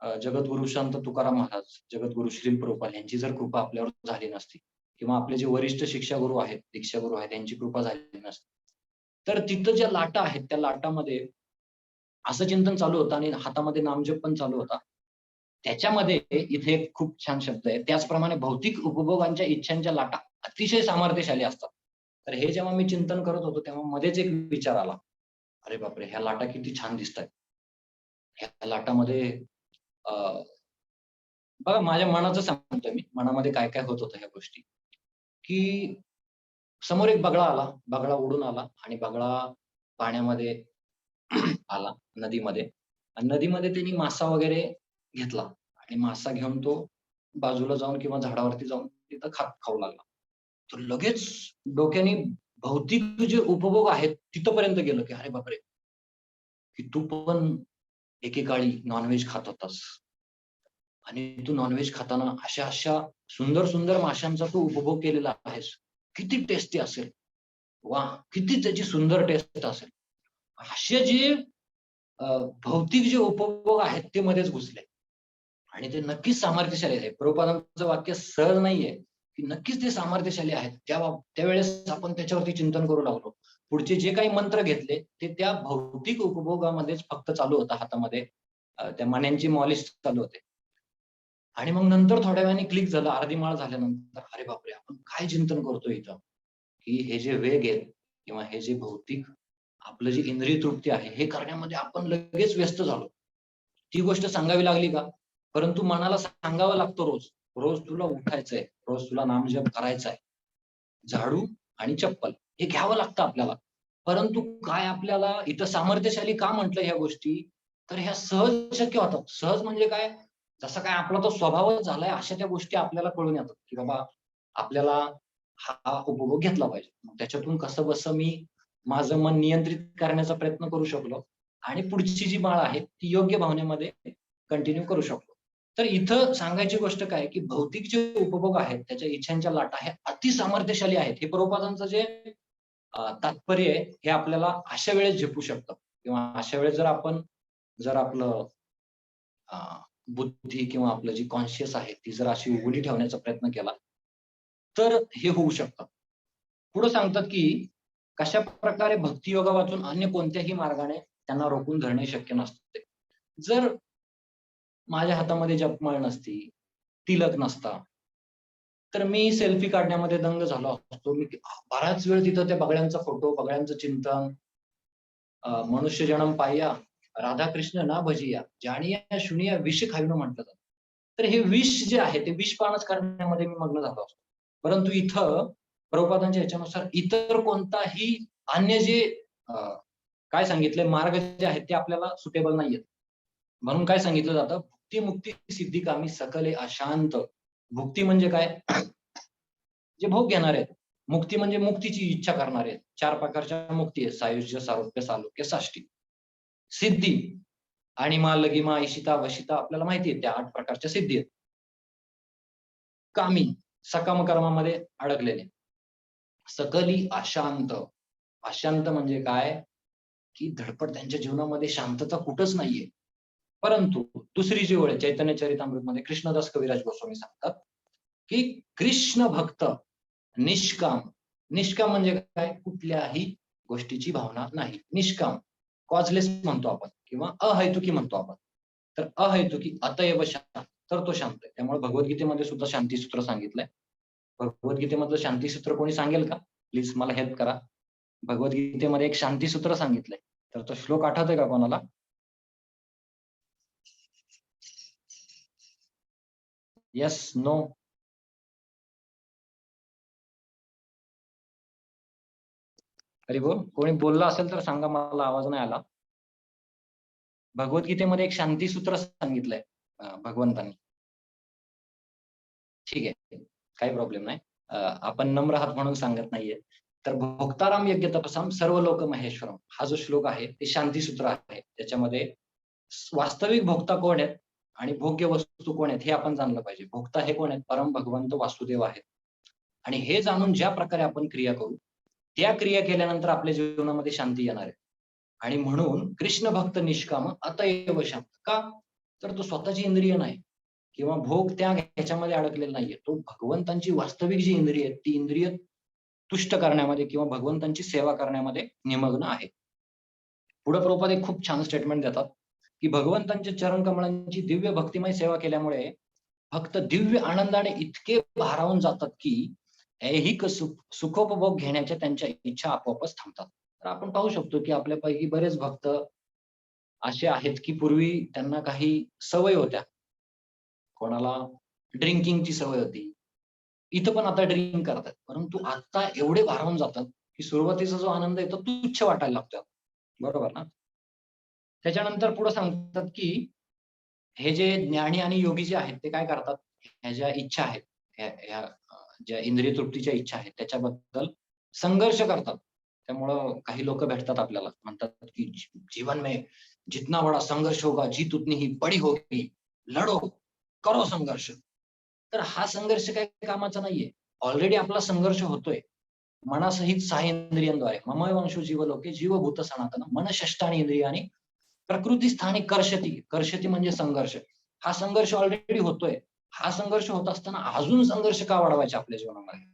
जगद्गुरु संत तुकाराम महाराज, जगद्गुरु श्री प्रभुपाद यांची जर कृपा आपल्यावर झाली नसती किंवा आपले जे वरिष्ठ शिक्षागुरु आहेत, दीक्षागुरु आहेत, त्यांची कृपा झाली नसती. तर तिथं ज्या लाटा आहेत, त्या लाटामध्ये असं चिंतन चालू होतं आणि हातामध्ये नामजप पण चालू होता. त्याच्यामध्ये इथे एक खूप छान शब्द आहे. त्याचप्रमाणे भौतिक उपभोगांच्या इच्छांच्या लाटा अतिशय सामर्थ्यशाली असतात. तर हे जेव्हा मी चिंतन करत होतो, तेव्हा मध्येच एक विचार आला. अरे बापरे! ह्या लाटा किती छान दिसतायत. ह्या लाटामध्ये अ, बघा माझ्या मनाचं सांगतोय मी. मनामध्ये काय-काय होत होतं ह्या गोष्टी, की समोर एक बगळा आला. बगळा उडून आला आणि बगळा पाण्यामध्ये आला नदीमध्ये आणि नदीमध्ये त्यांनी मासा वगैरे घेतला आणि मासा घेऊन तो बाजूला जाऊन किंवा झाडावरती जाऊन तिथं खाऊ लागला. तर लगेच डोक्याने भौतिक जे उपभोग आहेत तिथपर्यंत गेलं, की अरे बापरे! की तू पण एकेकाळी नॉन खात होतास आणि तू नॉन खाताना अशा-अशा सुंदर-सुंदर माशांचा तू उपभोग केलेला आहेस. किती टेस्टी असेल. वाह! किती त्याची सुंदर टेस्ट असेल. असे जे अ, भौतिक जे उपभोग आहेत ते मध्येच घुसले आणि ते नक्कीच सामर्थ्यशाली आहे. प्रभुपादांचं वाक्य सहज नाहीये, की नक्कीच ते सामर्थ्यशाली आहेत. त्यावेळेस आपण त्याच्यावरती चिंतन करू लागलो. पुढचे जे काही मंत्र घेतले ते त्या भौतिक उपभोगामध्येच फक्त चालू होतं हातामध्ये. त्या मण्यांची मॉलिश चालू होते. आणि मग नंतर थोड्या वेळाने क्लिक झालं अर्धी माळ झाल्यानंतर, अरे बापरे! आपण काय चिंतन करतोय इथं? की हे जे वेग आहेत किंवा हे जे भौतिक आपलं जी इंद्रिय तृप्ती आहे, हे करण्यामध्ये आपण लगेच व्यस्त झालो. ती गोष्ट सांगावी लागली का? परंतु मनाला सांगावं लागतं रोज. रोज तुला उठायचंय, रोज तुला नामजप करायचा आहे. झाडू आणि चप्पल हे घ्यावं लागतं आपल्याला. परंतु काय आपल्याला इथं सामर्थ्यशाली का म्हटलं ह्या गोष्टी? तर ह्या सहज शक्य होतात. सहज म्हणजे काय? जसा काय आपला तो स्वभावच झालाय अशा त्या गोष्टी आपल्याला कळून येतात, की बाबा आपल्याला हा उपभोग घेतला पाहिजे. मग त्याच्यातून कसंबसं मी माझं मन नियंत्रित करण्याचा प्रयत्न करू शकलो आणि पुढची जी माळ आहे ती योग्य भावनेमध्ये कंटिन्यू करू शकलो. तर इथं सांगायची गोष्ट काय की भौतिक जे उपभोग आहेत त्याच्या इच्छांच्या लाटा हे अतिसामर्थ्यशाली आहेत. हे प्रभुपादांचं जे तात्पर्य आहे हे आपल्याला अशा वेळेस झेपू शकतं किंवा अशा वेळेस जर आपलं बुद्धी किंवा आपलं जी कॉन्शियस आहे ती जर अशी उघडी ठेवण्याचा प्रयत्न केला तर हे होऊ शकतं. पुढे सांगतात की कशा प्रकारे भक्तियोगा वाचून अन्य कोणत्याही मार्गाने त्यांना रोखून धरणे शक्य नसते. जर माझ्या हातामध्ये जपमाळ नसती, तिलक नसता, तर मी सेल्फी काढण्यामध्ये दंग झालो असतो. मी बराच वेळ तिथं त्या बगड्यांचा फोटो, बगड्यांचं चिंतन, मनुष्य जन्म पाहिया, राधाकृष्ण ना भजिया, जाणिया शुनिया विष खाविणं म्हटलं जातं. तर हे विष जे आहे ते विषपानच करण्यामध्ये मी मग्न झालो असतो. परंतु इथं प्रभुपादांच्या ह्याच्यानुसार इतर कोणताही अन्य जे काय सांगितलंय मार्ग जे आहेत ते आपल्याला सुटेबल नाहीयेत. म्हणून काय सांगितलं जातं, भुक्ती मुक्ती सिद्धी कामी सकले अशांत. भुक्ती म्हणजे काय? जे भोग घेणार आहेत. मुक्ती म्हणजे मुक्तीची इच्छा करणारे आहेत. 4 प्रकारच्या मुक्ती आहेत. सायुज्य, सारूप्य, सालोक्य, साष्टी. सिद्धी आणि मा, लगिमा, इशिता, वशिता आपल्याला माहिती आहे त्या 8 प्रकारच्या सिद्धी आहेत. कामी, सकाम कर्मामध्ये अडकलेले. सकली अशांत. अशांत म्हणजे काय? की धडपड त्यांच्या जीवनामध्ये शांतता कुठंच नाहीये. परंतु दुसरी जी ओळ आहे चैतन्य चरितामृतमध्ये कृष्णदास कविराज गोस्वामी सांगतात, की कृष्ण भक्त निष्काम. निष्काम म्हणजे काय? कुठल्याही गोष्टीची भावना नाही. निष्काम, कॉजलेस म्हणतो आपण किंवा अहैतुकी म्हणतो आपण. तर अहैतुकी अतएव शांत, तर तो शांत आहे. त्यामुळे भगवद्गीतेमध्ये सुद्धा शांतीसूत्र सांगितलंय. भगवद्गीतेमधलं शांतीसूत्र कोणी सांगेल का? प्लीज मला हेल्प करा. भगवद्गीतेमध्ये एक शांतीसूत्र सांगितलंय. तर तो श्लोक आठवतोय का कोणाला? Yes, no? अरे बोल, कोणी बोलला असेल तर सांगा, मला आवाज नाही आला. भगवद्गीतेमध्ये एक शांतीसूत्र सांगितलंय भगवंतांनी. ठीक आहे, काही प्रॉब्लेम नाही. आपण नम्र आहात म्हणून सांगत नाहीये. तर भोक्ताराम यज्ञ तपसाम सर्व लोक महेश्वरम हा जो श्लोक आहे ते शांतीसूत्र आहे. त्याच्यामध्ये वास्तविक भोक्ता कोण आहेत आणि भोग्य वस्तू कोण आहेत हे आपण जाणलं पाहिजे. भोक्ता हे कोण आहेत? परम भगवंत वासुदेव आहेत. आणि हे जाणून ज्या प्रकारे आपण क्रिया करू, त्या क्रिया केल्यानंतर आपल्या जीवनामध्ये शांती येणार आहे. आणि म्हणून कृष्ण भक्त निष्काम अतएव शांत. का? तर तो स्वतःची इंद्रिय नाही किंवा भोग त्याग ह्याच्यामध्ये अडकलेला नाहीये. तो भगवंतांची वास्तविक जी इंद्रिय आहेत, ती इंद्रिय तुष्ट करण्यामध्ये किंवा भगवंतांची सेवा करण्यामध्ये निमग्न आहे. पुढे प्रभुपाद एक खूप छान स्टेटमेंट देतात, की भगवंतांच्या चरण कमळांची दिव्य भक्तिमय सेवा केल्यामुळे भक्त दिव्य आनंदाने इतके भारावून जातात, की ऐहिक सुखोपभोग घेण्याच्या त्यांच्या इच्छा आपोआपच थांबतात. तर आपण पाहू शकतो, की आपल्यापैकी बरेच भक्त असे आहेत, की पूर्वी त्यांना काही सवय होत्या. कोणाला ड्रिंकिंगची सवय होती. इथं पण आता ड्रिंक करतात. परंतु आता एवढे भारावून जातात, की सुरुवातीचा जो आनंद आहे तो तुच्छ वाटायला लागतो. बरोबर ना? त्याच्यानंतर पुढे सांगतात, की हे जे ज्ञानी आणि योगी जे आहेत ते काय करतात? ह्या ज्या इच्छा आहेत, ह्या ज्या इंद्रिय तृप्तीच्या इच्छा आहेत त्याच्याबद्दल संघर्ष करतात. त्यामुळं काही लोकं भेटतात आपल्याला म्हणतात, की जीवन में जितना बड़ा संघर्ष होगा जीत उतनी ही बड़ी होगी. लढो, करो संघर्ष. तर हा संघर्ष काही कामाचा नाहीये. ऑलरेडी आपला संघर्ष होतोय. मनासहित 6 इंद्रियांद्वारे. ममैवांशो जीवलोके जीवभूत सनातन मन षष्ठानी इंद्रियानी प्रकृती स्थानी कर्षती. कर्षती म्हणजे संघर्ष. हा संघर्ष ऑलरेडी होतोय. हा संघर्ष होत असताना अजून संघर्ष का वाढवायचे आपल्या जीवनामध्ये?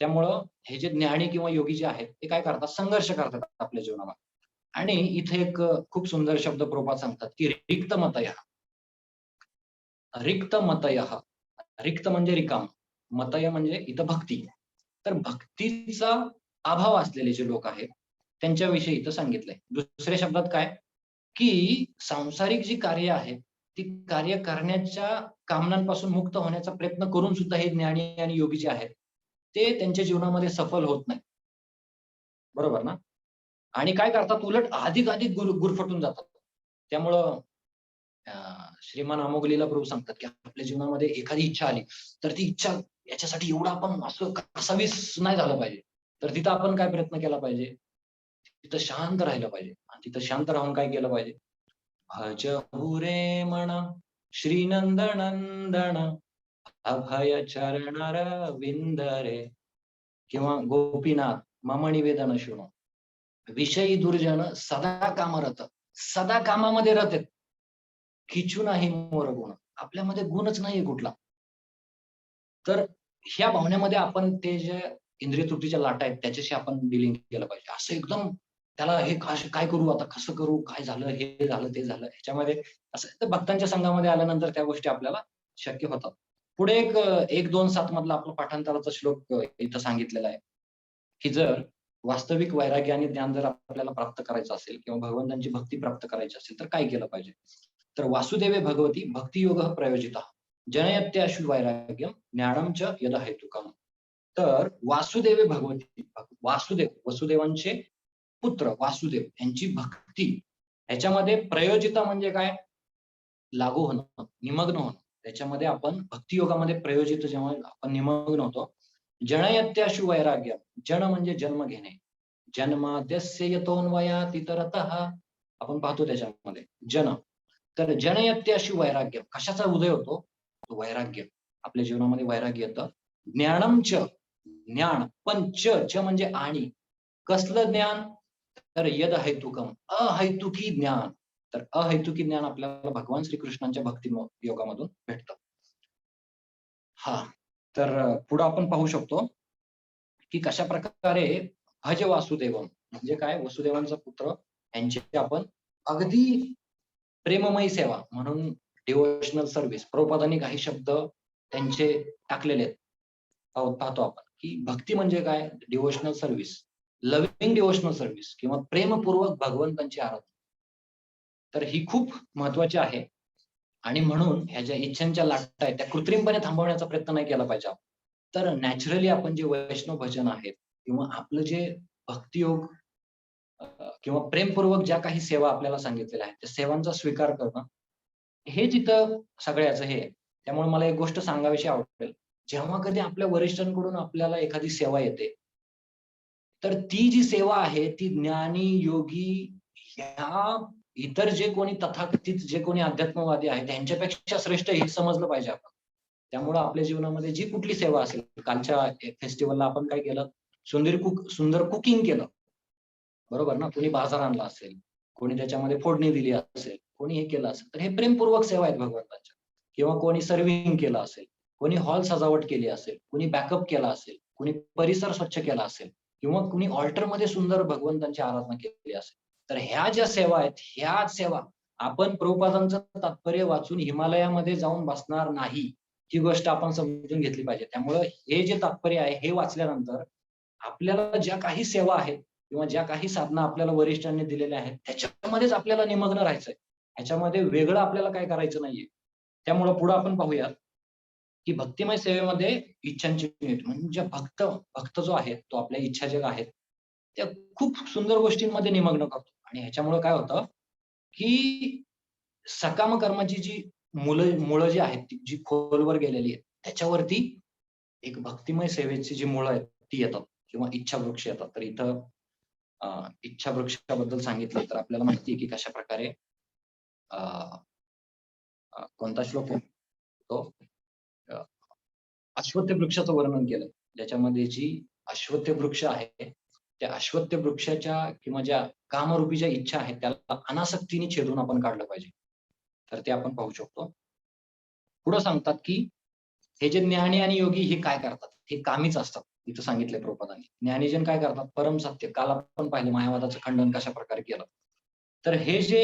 त्यामुळं हे जे ज्ञानी किंवा योगी जे आहेत, ते काय करतात? संघर्ष करतात आपल्या जीवनामध्ये. आणि इथे एक खूप सुंदर शब्द प्रभुपाद सांगतात, की रिक्तमतयः. रिक्तमतयः. रिक्त म्हणजे रिकाम. मतय म्हणजे इथं भक्ती. तर भक्तीचा अभाव असलेले जे लोक आहेत, त्यांच्याविषयी इथं सांगितलंय. दुसऱ्या शब्दात काय? की सांसारिक जी कार्य आहेत, ती कार्य करण्याच्या कामनांपासून मुक्त होण्याचा प्रयत्न करून सुद्धा हे ज्ञानी आणि योगी जे आहेत, ते त्यांच्या जीवनामध्ये सफल होत नाहीत. बरोबर ना? आणि काय करतात उलट अधिक गुरफटून जातात. त्यामुळं अ, श्रीमान अमोघलीला प्रभू सांगतात, की आपल्या जीवनामध्ये एखादी इच्छा आली, तर ती इच्छा याच्यासाठी एवढं आपण असं कासावीस नाही झालं पाहिजे. तर तिथं आपण काय प्रयत्न केला पाहिजे? तिथं शांत राहिलं पाहिजे आणि तिथं शांत राहून काय केलं पाहिजे? भजहु रे मन श्रीनंदनंदन अभय चरण विंदरे, किंवा गोपीनाथ मम निवेदन शृणु, विषयी दुर्जन सदा कामरत, सदा कामामध्ये रत आहेत, खिचू नाही मोर गुण, आपल्यामध्ये गुणच नाहीये कुठला. तर ह्या भावनेमध्ये आपण ते जे इंद्रिय तृप्तीच्या लाटा आहेत त्याच्याशी आपण डिलिंग केलं पाहिजे. असं एकदम त्याला हे काय करू आता, कसं करू, काय झालं, हे झालं, ते झालं, ह्याच्यामध्ये असं तर भक्तांच्या संघामध्ये आल्यानंतर त्या गोष्टी आपल्याला शक्य होतात. पुढे एक 1-2-7 मधला आपला पाठांतराचा श्लोक इथं सांगितलेला आहे, की जर वास्तविक वैराग्य आणि ज्ञान जर आपल्याला प्राप्त करायचं असेल किंवा भगवंतांची भक्ती प्राप्त करायची असेल तर काय केलं पाहिजे? तर वासुदेवे भगवती भक्तियोगः प्रयोजितः जनयत्याशु वैराग्यम ज्ञानम च यद हेतुकम. तर वासुदेवे भगवती, वासुदेव वसुदेवांचे पुत्र वासुदेव यांची भक्ती ह्याच्यामध्ये प्रयोजिता म्हणजे काय? लागू होणं, निमग्न होणं. त्याच्यामध्ये आपण भक्तियोगामध्ये प्रयोजित जेव्हा आपण निमग्न होतो, जनयत्याशु वैराग्य, जन म्हणजे जन्म घेणे, जन्माद्यस्य यतोन्वयात् इतरतः आपण पाहतो त्याच्यामध्ये जन. तर जनयत्याशु वैराग्य, कशाचा उदय होतो? तो वैराग्य, आपल्या जीवनामध्ये वैराग्य येतं. ज्ञानम च, ज्ञान, पण च म्हणजे आणि, कसलं ज्ञान? तर यद हेतुकम, अहैतुकी ज्ञान. तर अहैतुकी ज्ञान आपल्याला भगवान श्रीकृष्णांच्या भक्ती योगामधून भेटतं. हा, तर पुढे आपण पाहू शकतो की कशा प्रकारे भज वासुदेवम म्हणजे काय? वसुदेवांचा पुत्र यांची आपण अगदी प्रेममयी सेवा म्हणून डिव्होशनल सर्व्हिस, प्रभुपादांनी काही शब्द त्यांचे टाकलेले आहेत. पाहतो आपण की भक्ती म्हणजे काय? Devotional service, loving devotional service किंवा प्रेमपूर्वक भगवंतांची आराधना. तर ही खूप महत्वाची आहे आणि म्हणून ह्या ज्या इच्छांच्या लाटा आहेत त्या कृत्रिमपणे थांबवण्याचा प्रयत्न नाही केला पाहिजे. तर नॅचरली आपण जे वैष्णव भजन आहेत किंवा आपलं जे भक्तियोग किंवा प्रेमपूर्वक ज्या काही सेवा आपल्याला सांगितलेल्या आहेत त्या सेवांचा स्वीकार करणं हेच इथं सगळ्याचं हे आहे. त्यामुळे मला एक गोष्ट सांगावीशी आवडेल. जेव्हा कधी आपल्या वरिष्ठांकडून आपल्याला एखादी सेवा येते, तर ती जी सेवा आहे ती ज्ञानी, योगी ह्या इतर जे कोणी तथाकथित जे कोणी अध्यात्मवादी आहेत त्यांच्यापेक्षा श्रेष्ठ हे समजलं पाहिजे आपण. त्यामुळं आपल्या जीवनामध्ये जी कुठली सेवा असेल, कालच्या फेस्टिव्हलला आपण काय केलं? सुंदर कुकिंग केलं. बरोबर ना? कोणी बाजार आणला असेल, कोणी त्याच्यामध्ये फोडणी दिली असेल, कोणी हे केलं असेल. तर हे प्रेमपूर्वक सेवा आहेत भगवंताच्या. किंवा कोणी सर्व्हिंग केलं असेल, कोणी हॉल सजावट केली असेल, कोणी बॅकअप केला असेल, कोणी परिसर स्वच्छ केला असेल किंवा कोणी ऑल्टरमध्ये सुंदर भगवंतांची आराधना केली असेल. तर ह्या ज्या सेवा आहेत, ह्या सेवा आपण प्रभुपादांचं तात्पर्य वाचून हिमालयामध्ये जाऊन बसणार नाही. ही गोष्ट आपण समजून घेतली पाहिजे. त्यामुळं हे जे तात्पर्य आहे हे वाचल्यानंतर आपल्याला ज्या काही सेवा आहेत किंवा ज्या काही साधना आपल्याला वरिष्ठांनी दिलेल्या आहेत, त्याच्यामध्येच आपल्याला निमग्न राहायचंय. ह्याच्यामध्ये वेगळं आपल्याला काय करायचं नाहीये. त्यामुळं पुढे आपण पाहूयात, की भक्तिमय सेवेमध्ये इच्छांची नीट म्हणजे भक्त जो आहे, तो आपल्या इच्छा ज्या आहेत, त्या खूप सुंदर गोष्टींमध्ये निमग्न करतो आणि ह्याच्यामुळे काय होतं, की सकाम कर्माची जी मुळं जी आहेत, जी खोलवर गेलेली आहेत, त्याच्यावरती एक भक्तिमय सेवेची जी मुळं आहेत, ती येतात किंवा इच्छा वृक्ष येतात. तर इथं इच्छा वृक्षाबद्दल सांगितलं तर आपल्याला माहिती आहे की कशाप्रकारे कोणता श्लोक आहे तो? अ, अश्वत्थ वृक्षाचं वर्णन केलंय. ज्याच्यामध्ये जी अश्वत्थ वृक्ष आहे, त्या अश्वत्थ वृक्षाच्या किंवा ज्या कामरूपी ज्या इच्छा आहेत, त्याला अनासक्तीने छेदून आपण काढलं पाहिजे. तर ते आपण पाहू शकतो. पुढे सांगतात की हे जे ज्ञानी आणि योगी हे काय करतात? हे कामीच असतात. इथं सांगितलंय प्रभुपादांनी. ज्ञानीजन काय करतात? परम सत्य. काल आपण पाहिलं मायावादाचं खंडन कशाप्रकारे केलं. तर हे जे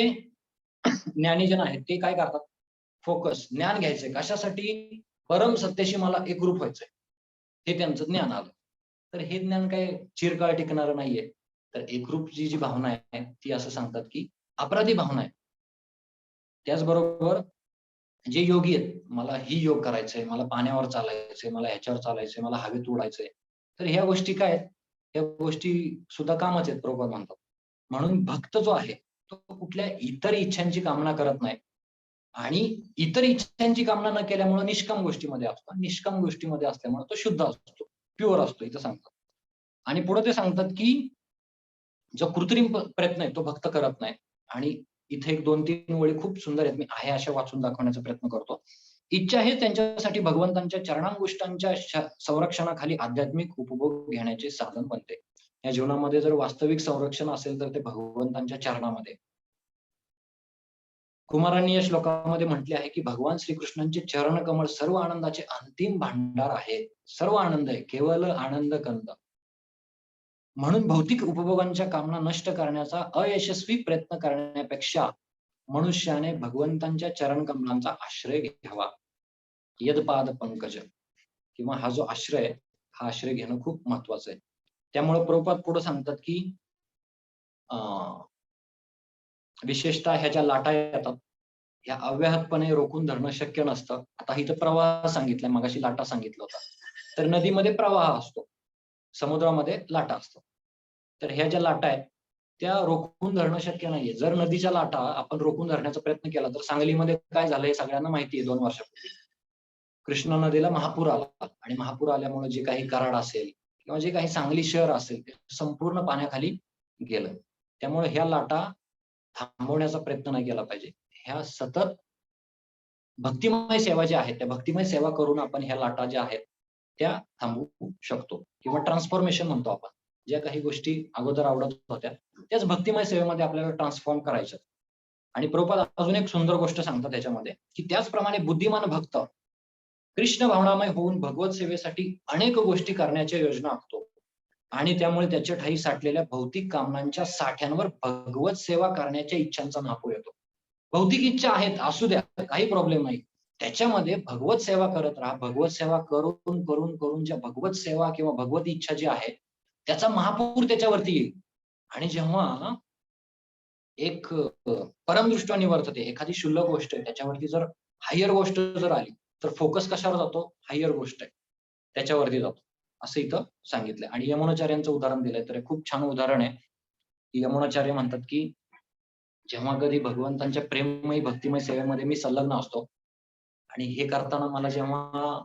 ज्ञानीजन आहेत ते काय करतात? फोकस, ज्ञान घ्यायचंय. कशासाठी? परम सत्याशी मला एकरूप व्हायचंय. हे त्यांचं ज्ञान आलं. तर हे ज्ञान काय चिरकाळ टिकणारं नाहीये. तर एकरूपची जी भावना आहे, ती असं सांगतात की अपराधी भावना आहे. त्याचबरोबर जे योगी आहेत, मला ही योग करायचंय, मला पाण्यावर चालायचंय, मला ह्याच्यावर चालायचंय, मला हवेत उडायचंय. तर ह्या गोष्टी काय आहेत? ह्या गोष्टी सुद्धा कामच आहेत, प्रभुपाद म्हणतात. म्हणून भक्त जो आहे, तो कुठल्या इतर इच्छांची कामना करत नाही आणि इतर इच्छांची कामना न केल्यामुळे निष्काम गोष्टीमध्ये असतो. निष्काम गोष्टीमध्ये असल्यामुळे तो शुद्ध असतो, प्युअर असतो इथं सांगतात. आणि पुढे ते सांगतात, की जो कृत्रिम प्रयत्न आहे तो भक्त करत नाही आणि इथे एक 2-3 ओळी खूप सुंदर आहेत. मी आहे अशा वाचून दाखवण्याचा प्रयत्न करतो. इच्छा हे त्यांच्यासाठी भगवंतांच्या चरणांगुष्टांच्या संरक्षणाखाली आध्यात्मिक उपभोग घेण्याचे साधन बनते. या जीवनामध्ये जर वास्तविक संरक्षण असेल तर ते भगवंतांच्या चरणामध्ये. कुमारांनी या श्लोकामध्ये म्हटले आहे, की भगवान श्रीकृष्णांचे चरणकमळ सर्व आनंदाचे अंतिम भांडार आहे. सर्व आनंद आहे, केवळ आनंद कंद. म्हणून भौतिक उपभोगांच्या कामना नष्ट करण्याचा अयशस्वी प्रयत्न करण्यापेक्षा मनुष्याने भगवंतांच्या चरणकमलांचा आश्रय घ्यावा. यदपाद पंकज किंवा हा जो आश्रय, हा आश्रय घेणं खूप महत्वाचं आहे. त्यामुळे प्रभुपाद पुढे सांगतात, की विशेषतः ह्या ज्या लाटा येतात, ह्या अव्याहतपणे रोखून धरणं शक्य नसतं. आता इथं प्रवाह सांगितलाय, मगाशी लाटा सांगितलं होता. तर नदीमध्ये प्रवाह असतो, समुद्रामध्ये लाटा असतात. तर ह्या ज्या लाटा आहेत, त्या रोखून धरणं शक्य नाहीये. जर नदीच्या लाटा आपण रोखून धरण्याचा प्रयत्न केला, तर सांगलीमध्ये काय झालं हे सगळ्यांना माहिती आहे 2 वर्षापूर्वी. कृष्णा नदीला महापूर आला आणि महापूर आल्यामुळे जे काही कराड असेल किंवा जे काही सांगली शहर असेल, ते संपूर्ण पाण्याखाली गेलं. त्यामुळे ह्या लाटा थांबवण्याचा प्रयत्न नाही केला पाहिजे. ह्या सतत भक्तिमय सेवा ज्या आहेत, त्या भक्तिमय सेवा करून आपण ह्या लाटा ज्या आहेत, त्या थांबवू शकतो किंवा ट्रान्सफॉर्मेशन म्हणतो आपण. ज्या काही गोष्टी अगोदर आवडत होत्या, त्याच भक्तिमय सेवेमध्ये आपल्याला ट्रान्सफॉर्म करायच्या. आणि प्रभुपाद अजून एक सुंदर गोष्ट सांगतात त्याच्यामध्ये, की त्याचप्रमाणे बुद्धिमान भक्त कृष्ण भावनामय होऊन भगवत सेवेसाठी अनेक गोष्टी करण्याच्या योजना आखतो आणि त्यामुळे त्याच्या ठायी साठलेल्या भौतिक कामनांच्या साठ्यांवर भगवत सेवा करण्याच्या इच्छांचा महापूर येतो. भौतिक इच्छा आहेत, असू द्या, काही प्रॉब्लेम नाही. त्याच्यामध्ये भगवत सेवा करत राहा. भगवत सेवा करून, करून, करून ज्या भगवत सेवा किंवा भगवत इच्छा जी आहे, त्याचा महापूर त्याच्यावरती येईल. आणि जेव्हा एक परमदृष्ट्या निवर्तते, एखादी क्षुल्लक गोष्ट आहे, त्याच्यावरती जर हायर गोष्ट जर आली, तर फोकस कशावर जातो? हायर गोष्ट आहे, त्याच्यावरती जातो. असं इथं सांगितलंय. आणि यमुनाचार्यांचं उदाहरण दिलंय, तर हे खूप छान उदाहरण आहे. की यमुनाचार्य म्हणतात, की जेव्हा कधी भगवंतांच्या प्रेममय, भक्तिमय सेवेमध्ये मी संलग्न असतो आणि हे करताना मला जेव्हा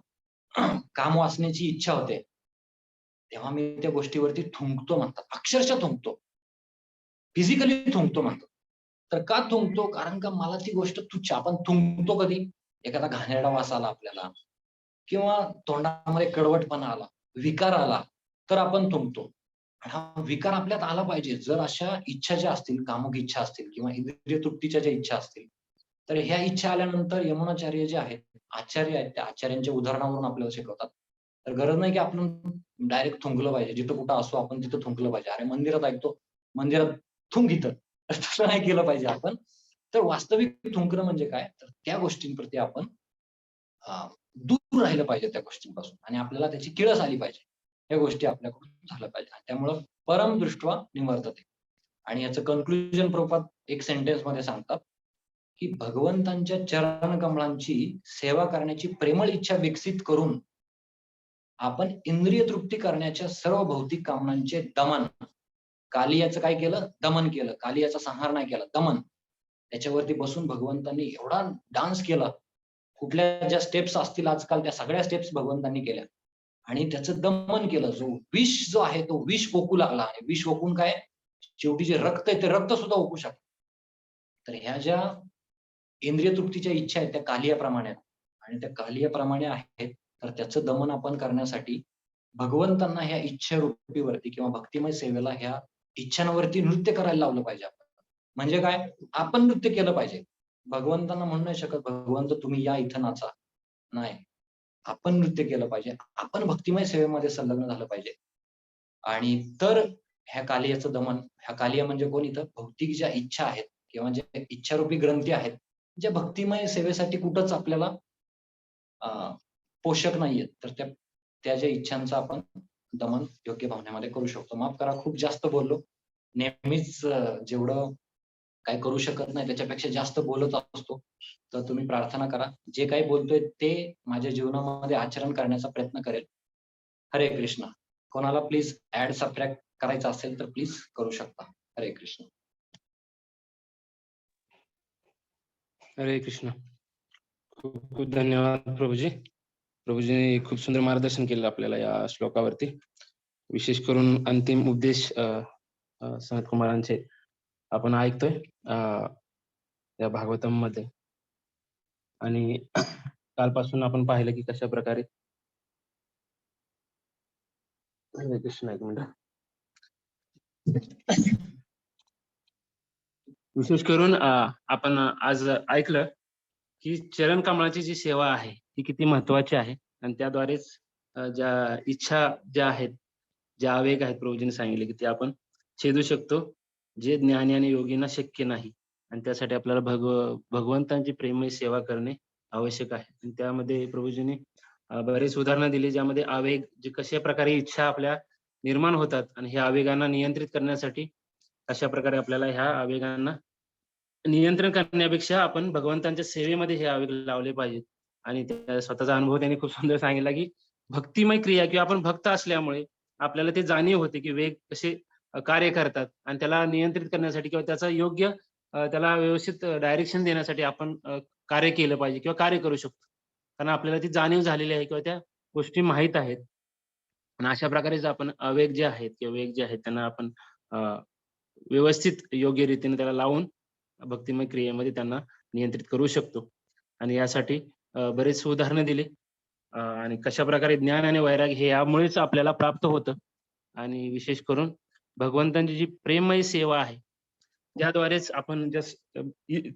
काम वाचण्याची इच्छा होते, तेव्हा मी त्या गोष्टीवरती थुंकतो म्हणतात. अक्षरशः थुंकतो. फिजिकली थुंकतो म्हणतात. तर का थुंकतो? कारण का मला ती गोष्ट तुच्छ. आपण थुंकतो कधी? एखादा घाणेरडा वास आला आपल्याला किंवा तोंडामध्ये कडवटपणा आला, विकार आला, तर आपण थुंकतो. आणि हा विकार आपल्यात आला पाहिजे. जर अशा इच्छा ज्या असतील, कामुक इच्छा असतील किंवा इंद्रिय तृप्तीच्या ज्या इच्छा असतील, तर ह्या इच्छा आल्यानंतर यमुनाचार्य जे आहेत, आचार्य आहेत, त्या आचार्यांच्या उदाहरणावरून आपल्याला शिकवतात. तर गरज नाही की आपण डायरेक्ट थुंकलं पाहिजे. जिथं कुठं असो आपण तिथं थुंकलं पाहिजे. अरे मंदिरात ऐकतो, मंदिरात थुंक इथं. तर तसं नाही केलं पाहिजे आपण. तर वास्तविक थुंकणं म्हणजे काय? तर त्या गोष्टींप्रती आपण दूर राहिलं पाहिजे त्या गोष्टींपासून आणि आपल्याला त्याची किळस आली पाहिजे. या गोष्टी आपल्याकडून झाल्या पाहिजे. त्यामुळं परम दृष्ट्वा निवर्तते. आणि याचं कन्क्लुजन प्रभुपाद एक सेंटेन्समध्ये सांगतात, की भगवंतांच्या चरणकमळांची सेवा करण्याची प्रेमळ इच्छा विकसित करून आपण इंद्रिय तृप्ती करण्याच्या सर्व भौतिक कामनांचे दमन, कालियाचं काय केलं? दमन केलं. कालियाचा संहार नाही केला, दमन. त्याच्यावरती बसून भगवंतांनी एवढा डान्स केला. कुठल्या ज्या स्टेप्स असतील आजकाल त्या सगळ्या स्टेप्स भगवंतांनी केल्या आणि त्याचं दमन केलं. जो विष जो आहे तो विष ओकू लागला आणि विष ओकून काय शेवटी जे रक्त आहे ते रक्त सुद्धा ओकू शकतं. तर ह्या ज्या इंद्रिय तृप्तीच्या इच्छा आहेत त्या कालियाप्रमाणे आहेत आणि त्या कालियाप्रमाणे आहेत, तर त्याचं दमन आपण करण्यासाठी भगवंतांना ह्या इच्छारूपीवरती किंवा भक्तिमय सेवेला ह्या इच्छांवरती नृत्य करायला लावलं पाहिजे आपण. म्हणजे काय? आपण नृत्य केलं पाहिजे. भगवंतांना म्हणू नाही शकत, "भगवंत तुम्ही या इथं नाचा." नाही. आपण नृत्य केलं पाहिजे. आपण भक्तिमय सेवेमध्ये संलग्न झालं पाहिजे. आणि तर ह्या कालियाचं दमन, ह्या कालिया म्हणजे कोण इथं? भौतिक ज्या इच्छा आहेत किंवा ज्या इच्छारूपी ग्रंथी आहेत, ज्या भक्तिमय सेवेसाठी कुठंच आपल्याला अ, पोषक नाहीयेत. तर त्या त्या ज्या इच्छांचं आपण दमन योग्य भावनेमध्ये करू शकतो. माफ करा खूप जास्त बोललो. नेहमीच जेवढं काही करू शकत नाही त्याच्यापेक्षा जास्त बोलत असतो. तर तुम्ही प्रार्थना करा. जे काही बोलतोय ते माझ्या जीवनामध्ये आचरण करण्याचा प्रयत्न करेल. हरे कृष्ण. कोणाला प्लीज ॲड सबट्रॅक्ट करायचं असेल तर प्लीज करू शकता. हरे कृष्ण. हरे कृष्ण. खूप खूप धन्यवाद प्रभूजी. प्रभूजीने खूप सुंदर मार्गदर्शन केलं आपल्याला या श्लोकावरती. विशेष करून अंतिम उपदेश सनत कुमारांचे आपण ऐकतोय. या भागवतम मध्ये. आणि कालपासून आपण पाहिलं की कशा प्रकारे हरे कृष्ण, एक मिनिट. विशेष करून आपण आज ऐकलं की चरण कमळाची जी सेवा आहे ती किती महत्वाची आहे आणि त्याद्वारेच ज्या इच्छा ज्या आहेत, जे आवेग आहेत, प्रभूजींनी सांगितले की ते आपण छेदू शकतो, जे ज्ञानी आणि योगींना शक्य नाही. आणि त्यासाठी आपल्याला भगवंतांची प्रेममय सेवा करणे आवश्यक आहे. आणि त्यामध्ये प्रभूजींनी बरेच उदाहरणं दिली, ज्यामध्ये आवेग जे कशा प्रकारे इच्छा आपल्या निर्माण होतात आणि ह्या आवेगांना नियंत्रित करण्यासाठी अशा प्रकारे आपल्याला ह्या आवेगांना नियंत्रण करण्यापेक्षा आपण भगवंतांच्या सेवेमध्ये हे आवेग लावले पाहिजेत. आणि त्या स्वतःचा अनुभव त्यांनी खूप सुंदर सांगितला की भक्तिमय क्रिया किंवा आपण भक्त असल्यामुळे आपल्याला ते जाणीव होते की वेग कसे कार्य करतात आणि त्याला नियंत्रित करण्यासाठी किंवा त्याचा योग्य त्याला व्यवस्थित डायरेक्शन देण्यासाठी आपण कार्य केलं पाहिजे किंवा कार्य करू शकतो. कारण आपल्याला ती जाणीव झालेली आहे किंवा त्या गोष्टी माहीत आहेत. आणि अशा प्रकारेच आपण आवेग जे आहेत किंवा वेग जे आहेत त्यांना आपण व्यवस्थित योग्य रीतीने त्याला लावून भक्तिमय क्रियेमध्ये त्यांना नियंत्रित करू शकतो. आणि यासाठी बरेच उदाहरणं दिली. आणि कशाप्रकारे ज्ञान आणि वैराग्य हे यामुळेच आपल्याला प्राप्त होतं. आणि विशेष करून भगवंतांची जी प्रेममय सेवा आहे, त्याद्वारेच आपण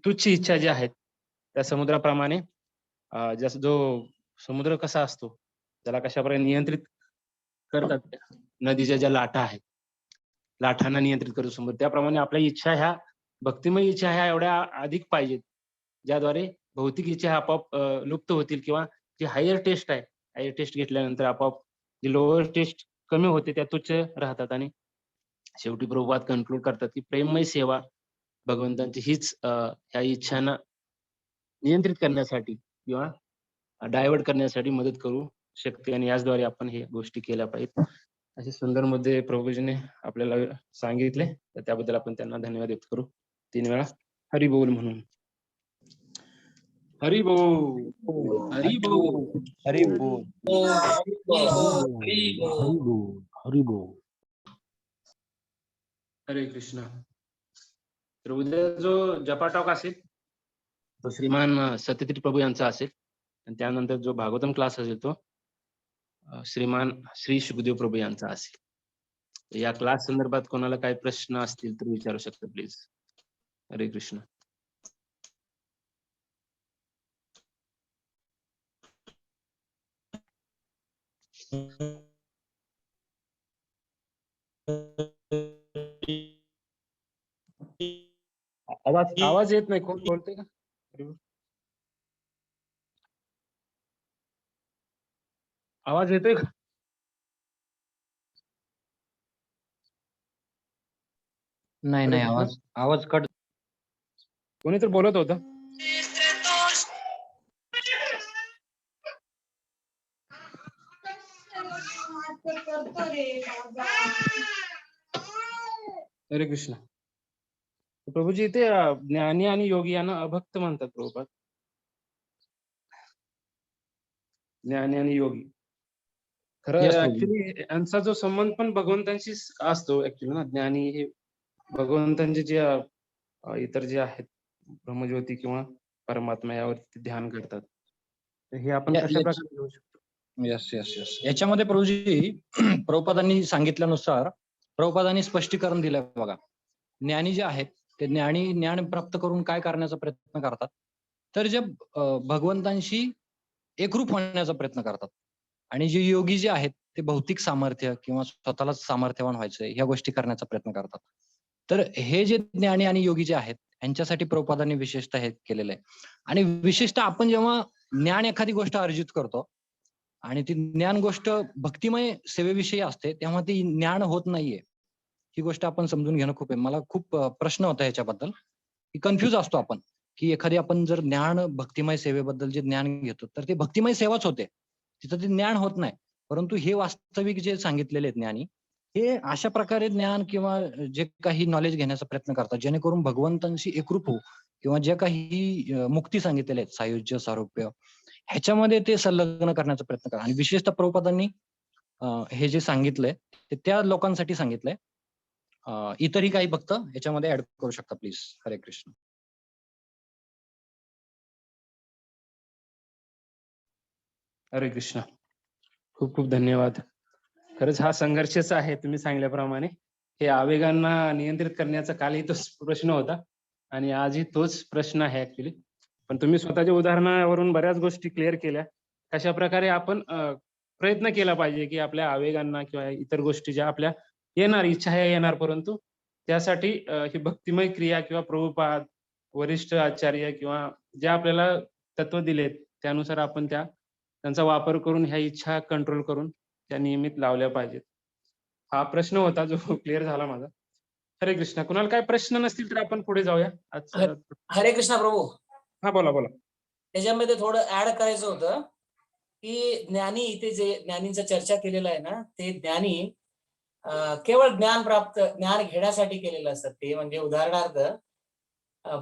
तुच्छ इच्छा ज्या आहेत, त्या समुद्राप्रमाणे जसं जो समुद्र कसा असतो, त्याला कशाप्रकारे नियंत्रित करतात नदीच्या ज्या लाटा आहेत, लाटांना नियंत्रित करू समुद्र, त्याप्रमाणे आपल्या इच्छा ह्या भक्तिमय इच्छा ह्या एवढ्या अधिक पाहिजेत, ज्याद्वारे भौतिक इच्छा ह्या आपोआप लुप्त होतील किंवा जी हायर टेस्ट आहे, हायर टेस्ट घेतल्यानंतर आपोआप जी लोअर टेस्ट कमी होते त्या तुच्छ राहतात. आणि शेवटी प्रभुपाद कन्क्लूड करतात की प्रेममय सेवा भगवंतांची हीच ह्या इच्छांना नियंत्रित करण्यासाठी किंवा डायव्हर्ट करण्यासाठी मदत करू शकते. आणि याचद्वारे आपण हे गोष्टी केल्या पाहिजेत. असे सुंदर मुद्दे प्रभूजीने आपल्याला सांगितले, तर त्याबद्दल आपण त्यांना धन्यवाद व्यक्त करू 3 वेळा हरी बोल म्हणून. हरी बोल, हरी बोल, हरी बोल, हरी बोल. हरी बोल, हरी बोल. हरे कृष्ण. तर उद्या जो जपा टॉक असेल तो श्रीमान सत्यजित प्रभू यांचा असेल. आणि त्यानंतर जो भागवतम क्लास असेल तो श्रीमान श्री शुकदेव प्रभू यांचा असेल. या क्लास संदर्भात कोणाला काही प्रश्न असतील तर विचारू शकता प्लीज. हरे कृष्ण. आवाज येत नाही. कोण बोलतोय का? आवाज येतोय का? नाही हरे नाही, कृष्ण. आवाज कट. कोणी तर बोलत होतं. हरे कृष्ण. प्रभूजी इथे ज्ञानी आणि योगी यांना अभक्त म्हणतात प्रभुपाद. ज्ञानी आणि योगी खरं Yes, प्रभू. ऍक्च्युली यांचा जो संबंध पण भगवंतांशी असतो ऍक्च्युली ना. ज्ञानी हे भगवंतांचे जे इतर जे आहेत ब्रह्मज्योती किंवा परमात्मा यावरती ध्यान करतात. तर हे आपण कशा प्रकारे घेऊ शकतो? Yes yes yes. याच्यामध्ये प्रभूजी प्रभुपादांनी सांगितल्यानुसार प्रभुपादांनी स्पष्टीकरण दिलंय बघा. ज्ञानी जे आहेत ते ज्ञान प्राप्त करून काय करण्याचा प्रयत्न करतात, तर जे भगवंतांशी एकरूप होण्याचा प्रयत्न करतात. आणि जे योगी जे आहेत ते भौतिक सामर्थ्य किंवा स्वतःलाच सामर्थ्यवान व्हायचंय ह्या गोष्टी करण्याचा प्रयत्न करतात. तर हे जे ज्ञानी आणि योगी जे आहेत यांच्यासाठी प्रभुपादांनी विशेषतः हे केलेलं आहे. आणि विशेषतः आपण जेव्हा ज्ञान एखादी गोष्ट अर्जित करतो आणि ती ज्ञान गोष्ट भक्तिमय सेवेविषयी असते, तेव्हा ती ज्ञान होत नाहीये. ही गोष्ट आपण समजून घेणं खूप आहे. मला खूप प्रश्न होता याच्याबद्दल, की कन्फ्युज असतो आपण, की एखादी आपण जर ज्ञान भक्तिमय सेवेबद्दल जे ज्ञान घेतो, तर ते भक्तिमय सेवाच होते. तिथं ते ज्ञान होत नाही. परंतु हे वास्तविक जे सांगितलेले आहेत ज्ञानी, हे अशा प्रकारे ज्ञान किंवा जे काही नॉलेज घेण्याचा प्रयत्न करतात, जेणेकरून भगवंतांशी एकरूप होऊ किंवा जे काही मुक्ती सांगितलेले आहेत, सायुज्य, सारूप्य, ह्याच्यामध्ये ते संलग्न करण्याचा प्रयत्न करा. आणि विशेषतः प्रभुपादांनी हे जे सांगितलंय ते त्या लोकांसाठी सांगितलंय. इतरही काही भक्त याच्यामध्ये ऍड करू शकता प्लीज. हरे कृष्ण. हरे कृष्ण. खूप खूप धन्यवाद. खरंच हा संघर्षच आहे तुम्ही सांगितल्याप्रमाणे. हे आवेगांना नियंत्रित करण्याचा कालही तोच प्रश्न होता आणि आजही तोच प्रश्न आहे ऍक्च्युली. पण तुम्ही स्वतःच्या उदाहरणावरून बऱ्याच गोष्टी क्लिअर केल्या. कशा प्रकारे आपण प्रयत्न केला पाहिजे की आपल्या आवेगांना किंवा इतर गोष्टी ज्या आपल्या येणार, इच्छा ह्या येणार, परंतु त्यासाठी ही भक्तिमय क्रिया किंवा प्रभुपाद, वरिष्ठ आचार्य किंवा जे आपल्याला तत्व दिलेत त्यानुसार आपण त्यांचा वापर करून ह्या इच्छा कंट्रोल करून त्या नियमित लावल्या पाहिजेत. हा प्रश्न होता जो क्लिअर झाला माझा. हरे कृष्ण. कुणाला काही प्रश्न नसतील तर आपण पुढे जाऊया. आज हरे कृष्णा प्रभू. हा बोला बोला. त्याच्यामध्ये थोडं ऍड करायचं होतं की ज्ञानी इथे जे ज्ञानींचा चर्चा केलेला आहे ना, ते ज्ञानी केवळ ज्ञान घेण्यासाठी केलेलं असतं. ते म्हणजे उदाहरणार्थ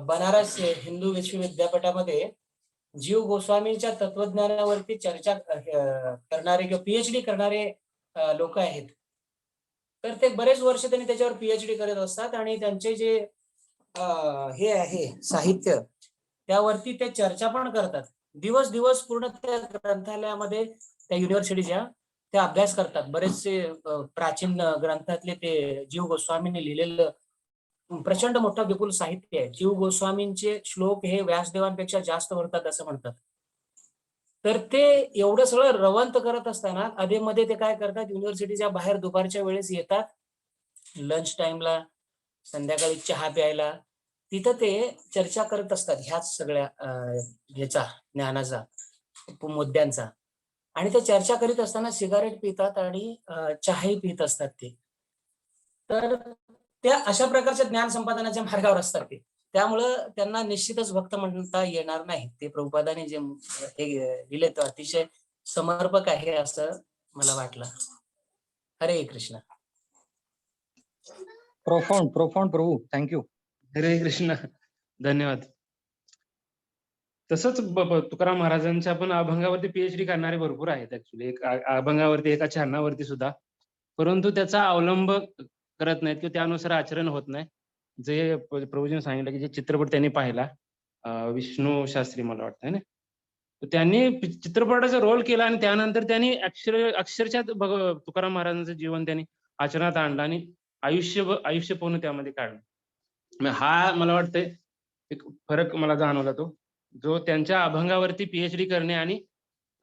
बनारस हिंदू विश्वविद्यापीठामध्ये जीव गोस्वामींच्या तत्वज्ञानावरती चर्चा करणारे किंवा पीएचडी करणारे लोक आहेत. तर ते बरेच वर्ष त्यांनी त्याच्यावर पीएचडी करत असतात आणि त्यांचे जे हे आहे साहित्य त्यावरती ते चर्चा पण करतात. दिवस पूर्ण त्या ग्रंथालयामध्ये त्या युनिव्हर्सिटीच्या ते अभ्यास करतात. बरेचसे प्राचीन ग्रंथातले ते जीव गोस्वामींनी लिहिलेलं प्रचंड मोठं विपुल साहित्य आहे. जीव गोस्वामींचे श्लोक हे व्यासदेवांपेक्षा जास्त भरतात असं म्हणतात. तर ते एवढं सगळं रवंत करत असताना अधेमध्ये ते काय करतात, युनिव्हर्सिटीच्या बाहेर दुपारच्या वेळेस येतात, लंच टाइमला, संध्याकाळी चहा प्यायला, तिथं ते चर्चा करत असतात ह्याच सगळ्या ह्याचा ज्ञानाचा मुद्द्यांचा. आणि ते चर्चा करीत असताना सिगारेट पितात आणि चहाही पित असतात ते. तर त्या अशा प्रकारच्या ज्ञान संपादनाच्या मार्गावर असतात ते. त्यामुळं त्यांना निश्चितच भक्त म्हणता येणार नाही. ते प्रभुपादांनी जे हे लिहिले तो अतिशय समर्पक आहे असं मला वाटलं. हरे कृष्ण. प्रोफाउंड प्रभू. थँक्यू. हरे कृष्ण. धन्यवाद. तसंच तुकाराम महाराजांच्या पण अभंगावरती पीएचडी करणारे भरपूर आहेत ऍक्च्युली. एक अभंगावरती, एका चरणावरती सुद्धा, परंतु त्याचा अवलंब करत नाहीत किंवा त्यानुसार आचरण होत नाही. जे प्रभूजीने सांगितलं की जे चित्रपट त्यांनी पाहिला, विष्णू शास्त्री मला वाटतं ना, त्यांनी चित्रपटाचा रोल केला आणि त्यानंतर त्यांनी अक्षरशः तुकाराम महाराजांचं जीवन त्यांनी आचरणात आणलं आणि आयुष्य पूर्ण त्यामध्ये काढलं. हा मला वाटतंय एक फरक मला जाणवला, तो जो त्यांच्या अभंगावरती पीएचडी करणे आणि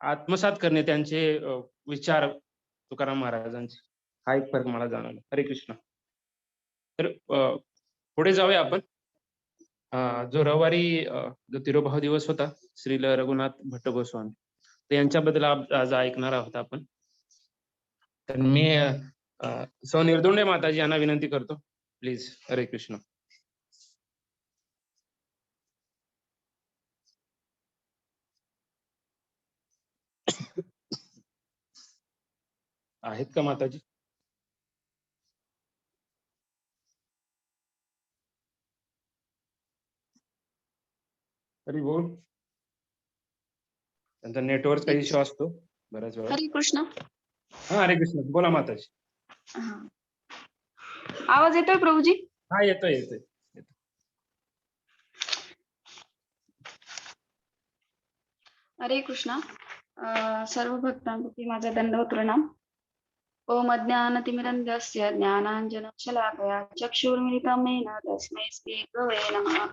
आत्मसात करणे त्यांचे विचार तुकाराम महाराजांचे, हा एक फरक मला जाणवला. हरे कृष्ण. तर पुढे जाऊया आपण. जो रविवारी जो तिरोभाव दिवस होता श्रील रघुनाथ भट्ट गोस्वामी, तर यांच्याबद्दल आज ऐकणार आहोत आपण. तर मी सौ निर्दोंडे माताजी यांना विनंती करतो, प्लीज. हरे कृष्ण. आहेत का माताजी? हरी बोल. त्यांचा नेटवर्कचा इश्यू असतो बऱ्याच वेळा. हरे कृष्ण. हा, हरे कृष्ण. बोला माताजी. आवाज येतोय प्रभूजी? हा, येतोय. हरे कृष्ण. सर्व भक्तांप्रती माझा दंडवत प्रणाम. ओम अज्ञानतिमिरन्धस्य ज्ञानाञ्जनशलाकया चक्षुर्मिलितं येन तस्मै श्रीगुरवे नमः.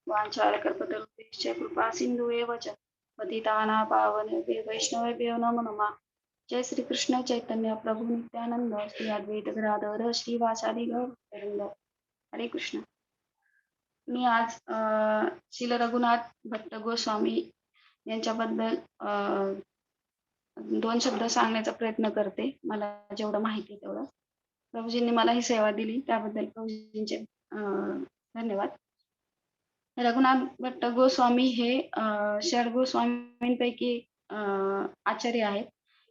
वाञ्छाकल्पतरुभ्यश्च कृपा सिन्धुएव च पतितानां पावनेभ्यो वैष्णवेभ्यो नमो नमः. जय श्री कृष्ण चैतन्य प्रभु नित्यानंद श्री अद्वैत गदाधर श्रीवासादि गौरवृंद. हरे कृष्ण. मी आज श्रील रघुनाथ भट्ट गोस्वामी यांच्याबद्दल 2 शब्द सांगण्याचा प्रयत्न करते. मला जेवढं माहिती आहे तेवढं. प्रभूजींनी मला ही सेवा दिली त्याबद्दल प्रभूजींचे धन्यवाद. रघुनाथ भट्ट गोस्वामी हे षड गोस्वामींपैकी आचार्य आहेत.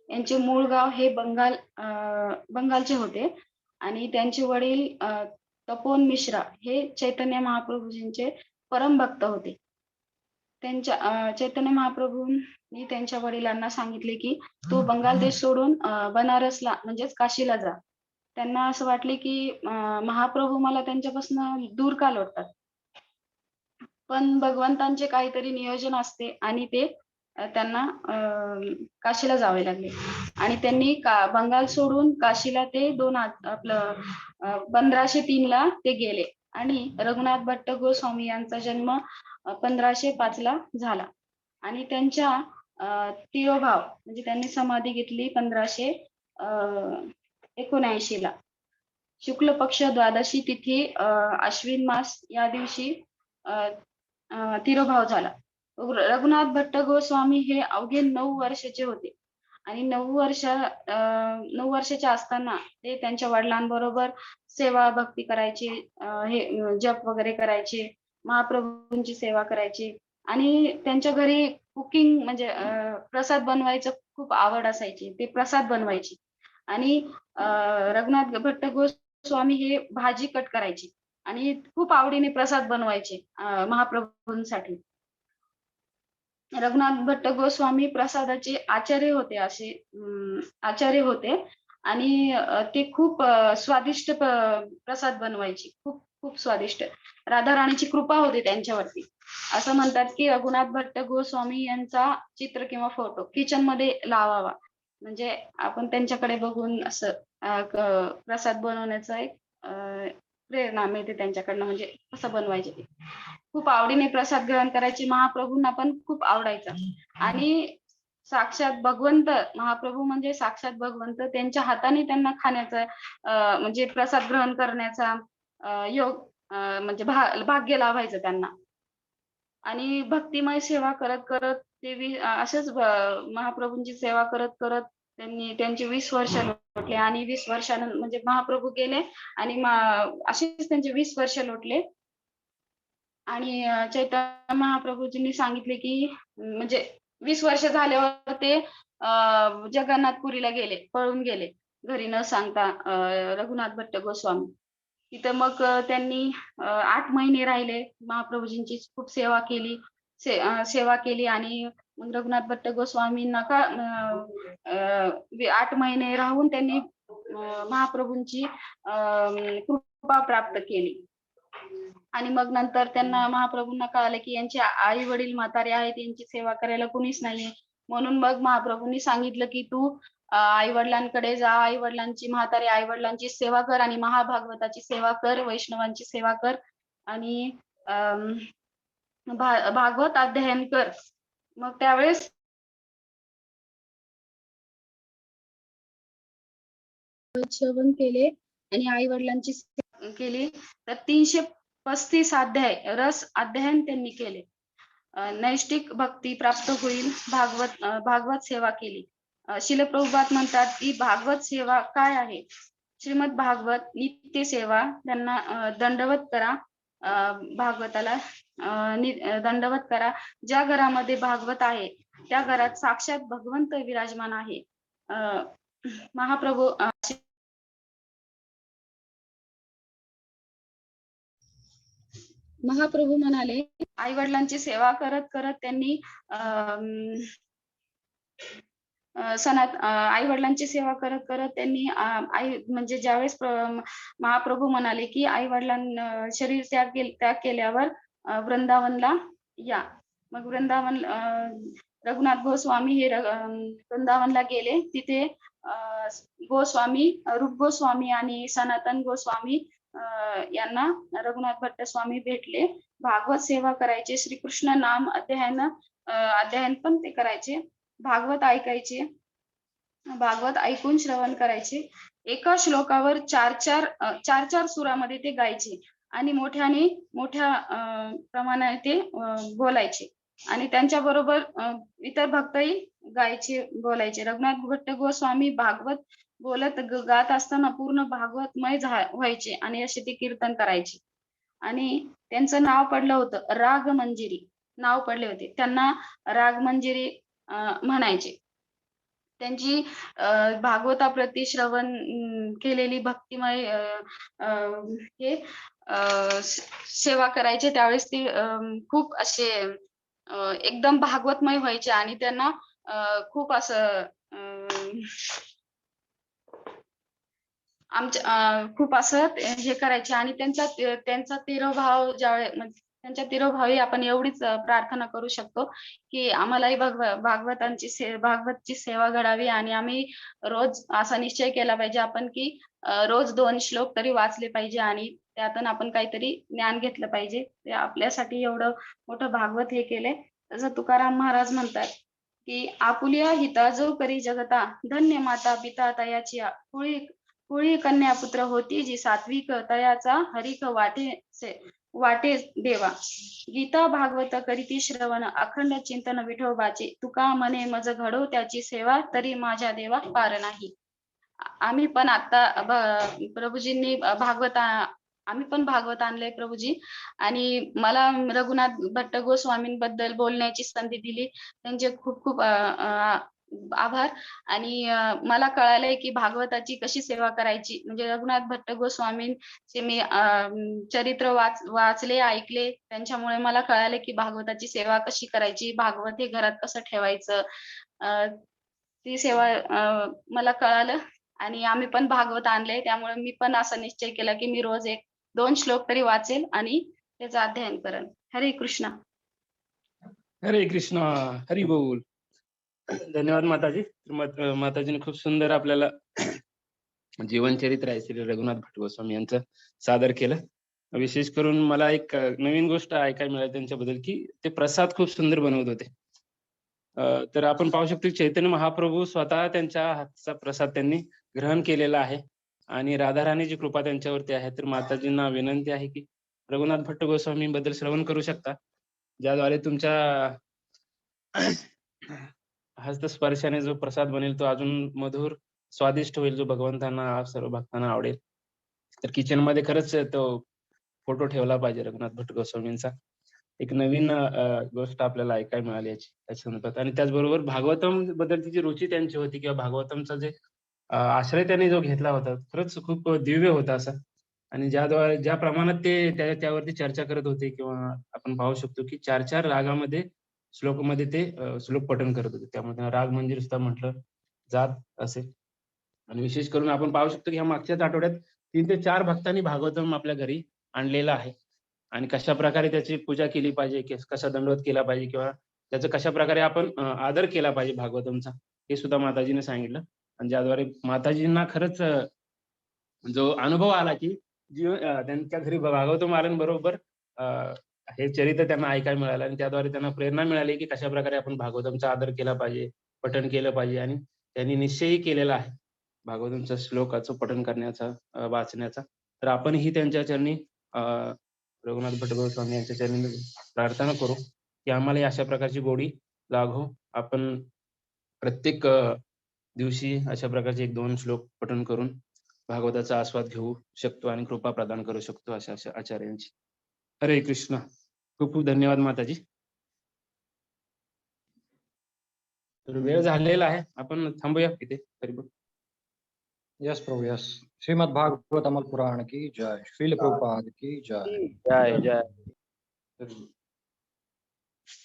यांचे मूळ गाव हे बंगालचे होते आणि त्यांचे वडील तपोन मिश्रा हे चैतन्य महाप्रभूजींचे परम भक्त होते. त्यांच्या चैतन्य महाप्रभूंनी त्यांच्या वडिलांना सांगितले की तू बंगाल देश सोडून बनारसला म्हणजेच काशीला जा. त्यांना असं वाटले की महाप्रभू मला त्यांच्यापासून दूर का लोटतात, पण भगवंतांचे काहीतरी नियोजन असते आणि ते त्यांना काशीला जावे लागले आणि त्यांनी बंगाल सोडून काशीला ते आपलं 1503 ला ते गेले आणि रघुनाथ भट्ट गोस्वामी यांचा जन्म 1505 ला झाला आणि त्यांच्या तिरोभाव म्हणजे त्यांनी समाधी घेतली 1579 ला. शुक्ल पक्ष द्वादशी तिथी अश्विन मास या दिवशी तिरोभाव झाला. रघुनाथ भट्ट गोस्वामी हे अवघे 9 वर्षाचे होते आणि 9 वर्षाचे असताना ते त्यांच्या वडिलांबरोबर सेवा भक्ती करायचे, हे जप वगैरे करायचे, महाप्रभूंची सेवा करायची आणि त्यांच्या घरी कुकिंग म्हणजे प्रसाद बनवायचं खूप आवड असायची. ते प्रसाद बनवायचे आणि रघुनाथ भट्ट गोस्वामी हे भाजी कट करायचे आणि खूप आवडीने प्रसाद बनवायचे महाप्रभूंसाठी. रघुनाथ भट्ट गोस्वामी प्रसादाचे आचार्य होते आणि ते खूप स्वादिष्ट प्रसाद बनवायचे, खूप खूप स्वादिष्ट. राधा राणीची कृपा होती त्यांच्यावरती. असं म्हणतात की रघुनाथ भट्ट गोस्वामी यांचा चित्र किंवा फोटो किचन मध्ये लावावा, म्हणजे आपण त्यांच्याकडे बघून असं प्रसाद बनवण्याचा एक प्रेरणा मिळते त्यांच्याकडनं, म्हणजे कसं बनवायचे ते. खूप आवडीने प्रसाद ग्रहण करायचे. महाप्रभूंना पण खूप आवडायचा आणि साक्षात भगवंत, महाप्रभू म्हणजे साक्षात भगवंत, त्यांच्या हाताने त्यांना खाण्याचा म्हणजे प्रसाद ग्रहण करण्याचा योग म्हणजे भाग्य लाभायचं त्यांना. आणि भक्तिमय सेवा करत करत ते असेच महाप्रभूंची सेवा करत करत त्यांची 20 वर्ष लोटले आणि 20 वर्षानंतर म्हणजे महाप्रभू गेले आणि असेच त्यांचे 20 वर्ष लोटले आणि चैतन्य महाप्रभूजींनी सांगितले की म्हणजे 20 वर्ष झाल्यावर ते जगन्नाथपुरीला गेले, पळून गेले घरी न सांगता रघुनाथ भट्ट गोस्वामी. तिथं मग त्यांनी 8 महिने राहिले, महाप्रभूजींची खूप सेवा केली आणि मग रघुनाथ भट्ट गोस्वामींना 8 महिने राहून त्यांनी महाप्रभूंची कृपा प्राप्त केली. आणि मग नंतर त्यांना महाप्रभूंना कळालं की यांचे आई वडील म्हातारे आहेत, यांची सेवा करायला कोणीच नाहीये. म्हणून मग महाप्रभूंनी सांगितलं की तू आई वडिलांकडे जा, आई वडिलांची म्हातारे आई वडिलांची सेवा कर आणि महाभागवताची सेवा कर, वैष्णवांची सेवा कर आणि भागवत अध्ययन कर. मग त्यावेळेस श्रवण केले आणि आई वडिलांची सेवा केली. तर 335 अध्याय रस अध्ययन त्यांनी केले. नैष्टिक भक्ती प्राप्त होईल. भागवत सेवा केली. श्रील प्रभुपाद म्हणतात की भागवत सेवा काय आहे. श्रीमद भागवत नित्य सेवा, त्यांना दंडवत करा, भागवताला दंडवत करा. ज्या घरामध्ये भागवत आहे त्या घरात साक्षात भगवंत विराजमान आहे. महाप्रभू म्हणाले, आई वडिलांची सेवा करत करत त्यांनी आई वडिलांची सेवा करत करत त्यांनी म्हणजे ज्यावेळेस महाप्रभू म्हणाले की आई वडिलांना शरीर त्याग केल्यावर वृंदावनला या. मग रघुनाथ गोस्वामी हे वृंदावनला गेले. तिथे गोस्वामी रूप गोस्वामी आणि सनातन गोस्वामी यांना रघुनाथ भट्ट स्वामी भेटले. भागवत सेवा करायचे, श्रीकृष्ण नाम अध्ययन पण ते करायचे, भागवत ऐकायचे, भागवत ऐकून श्रवण करायचे. एका श्लोकावर चार सुरामध्ये ते गायचे आणि मोठ्या प्रमाणात ते बोलायचे आणि त्यांच्या बरोबर इतर भक्तही बोलायचे. रघुनाथ भट्ट गोस्वामी भागवत बोलत गात असताना पूर्ण भागवतमय व्हायचे आणि असे ते कीर्तन करायचे. आणि त्यांचं नाव पडलं होतं राग मंजिरी, नाव पडले होते. त्यांना राग मंजिरी म्हणायचे. त्यांची भागवताप्रती श्रवण केलेली भक्तिमय हे सेवा करायचे त्यावेळेस ते खूप असे एकदम भागवतमय व्हायचे आणि त्यांना खूप असं खूप असं हे करायचे आणि त्यांचा तिरोभाव ज्यावेळेस त्यांच्या तिरोभावी आपण एवढीच प्रार्थना करू शकतो की आम्हालाही भागवतची सेवा घडावी आणि आम्ही रोज असा निश्चय केला पाहिजे आपण की रोज 2 श्लोक तरी वाचले पाहिजे आणि त्यातून आपण काहीतरी ज्ञान घेतलं पाहिजे. ते आपल्यासाठी एवढं मोठं भागवत हे केलंय. जसं तुकाराम महाराज म्हणतात की आपुलिया हिता जो करी जगता धन्य माता पिता तयाची कुळी कुळी कन्या पुत्र होती जी सात्विक तयाचा हरिक वाटे देवा. गीता भागवत करीती श्रवण अखंड चिंतन विठोबाचे तुका मने मज घडो त्याची सेवा तरी माझ्या देवा पार नाही. आम्ही पण आता प्रभूजींनी आम्ही पण भागवत आणलंय प्रभूजी आणि मला रघुनाथ भट्ट गोस्वामींबद्दल बोलण्याची संधी दिली त्यांचे खूप खूप आभार. आणि मला कळालंय की भागवताची कशी सेवा करायची. म्हणजे रघुनाथ भट्ट गोस्वामींचे मी चरित्र वाचले ऐकले त्यांच्यामुळे मला कळाले की भागवताची सेवा कशी करायची, भागवत हे घरात कसं ठेवायचं, ती सेवा मला कळालं आणि आम्ही पण भागवत आणलंय. त्यामुळे मी पण असा निश्चय केला की मी रोज 1-2 श्लोक तरी वाचेल आणि त्याचं अध्ययन करेल. हरे कृष्ण. हरे कृष्ण. हरी बोल. धन्यवाद माताजी. माताजीने खूप सुंदर आपल्याला जीवनचरित्र आहे श्री रघुनाथ भट्ट गोस्वामी यांचं सादर केलं. विशेष करून मला एक नवीन गोष्ट ऐकायला मिळाली त्यांच्याबद्दल की ते प्रसाद खूप सुंदर बनवत होते. तर आपण पाहू शकतो की चैतन्य महाप्रभू स्वतः त्यांच्या हातचा प्रसाद त्यांनी ग्रहण केलेला आहे आणि राधाराणीची कृपा त्यांच्यावरती आहे. तर माताजींना विनंती आहे की रघुनाथ भट्ट गोस्वामी बद्दल श्रवण करू शकता, ज्याद्वारे तुमच्या हस्तस्पर्शाने जो प्रसाद बनेल तो अजून मधुर स्वादिष्ट होईल, जो भगवंतांना सर्व भक्तांना आवडेल. तर किचन मध्ये खरंच तो फोटो ठेवला पाहिजे रघुनाथ भट्ट गोस्वामींचा. एक नवीन गोष्ट आपल्याला ऐकायला मिळाली याच्या संदर्भात. आणि त्याचबरोबर भागवतम बद्दलची जी रुची त्यांची होती किंवा भागवतमचा जे आश्रय त्यांनी जो घेतला होता खरंच खूप दिव्य होता असा. आणि ज्या प्रमाणात ते त्यावरती चर्चा करत होते किंवा आपण पाहू शकतो की 4-4 रागामध्ये श्लोकमध्ये ते श्लोक पठण करत होते. त्यामुळे त्यांना राग म्हणजे नुसता म्हटलं जात असेल. आणि विशेष करून आपण पाहू शकतो की ह्या मागच्याच आठवड्यात 3 ते 4 भक्तांनी भागवतम आपल्या घरी आणलेला आहे. आणि कशा प्रकारे त्याची पूजा केली पाहिजे, कसा दंडवत केला पाहिजे किंवा त्याचा कशा प्रकारे आपण आदर केला पाहिजे भागवतमचा, हे सुद्धा माताजीने सांगितलं. आणि ज्याद्वारे माताजींना खरंच जो अनुभव आला की त्यांच्या घरी भागवतम आल्याबरोबर हे चरित्र त्यांना ऐकायला मिळालं आणि त्याद्वारे त्यांना प्रेरणा मिळाली की कशा प्रकारे आपण भागवतमचा आदर केला पाहिजे, पठण केलं पाहिजे. आणि त्यांनी निश्चयही केलेला आहे भागवतमच्या श्लोकाचं पठण करण्याचा, वाचण्याचा. तर आपणही त्यांच्या चरणी रघुनाथ भट्ट गोस्वामी यांच्या चरणी प्रार्थना करू की आम्हाला अशा प्रकारची गोडी लाभो. आपण प्रत्येक दिवशी अशा प्रकारचे 1-2 श्लोक पठण करून भागवताचा आस्वाद घेऊ शकतो आणि कृपा प्रदान करू शकतो अशा आचार्यांची. हरे कृष्ण. खूप खूप धन्यवाद माताजी. तर वेळ झालेला आहे, आपण थांबूया इथे. हरिबोल. यस प्रभु यस. श्रीमद् भागवत अमल पुराण की जय. श्रील प्रभुपाद की जय. जय जय.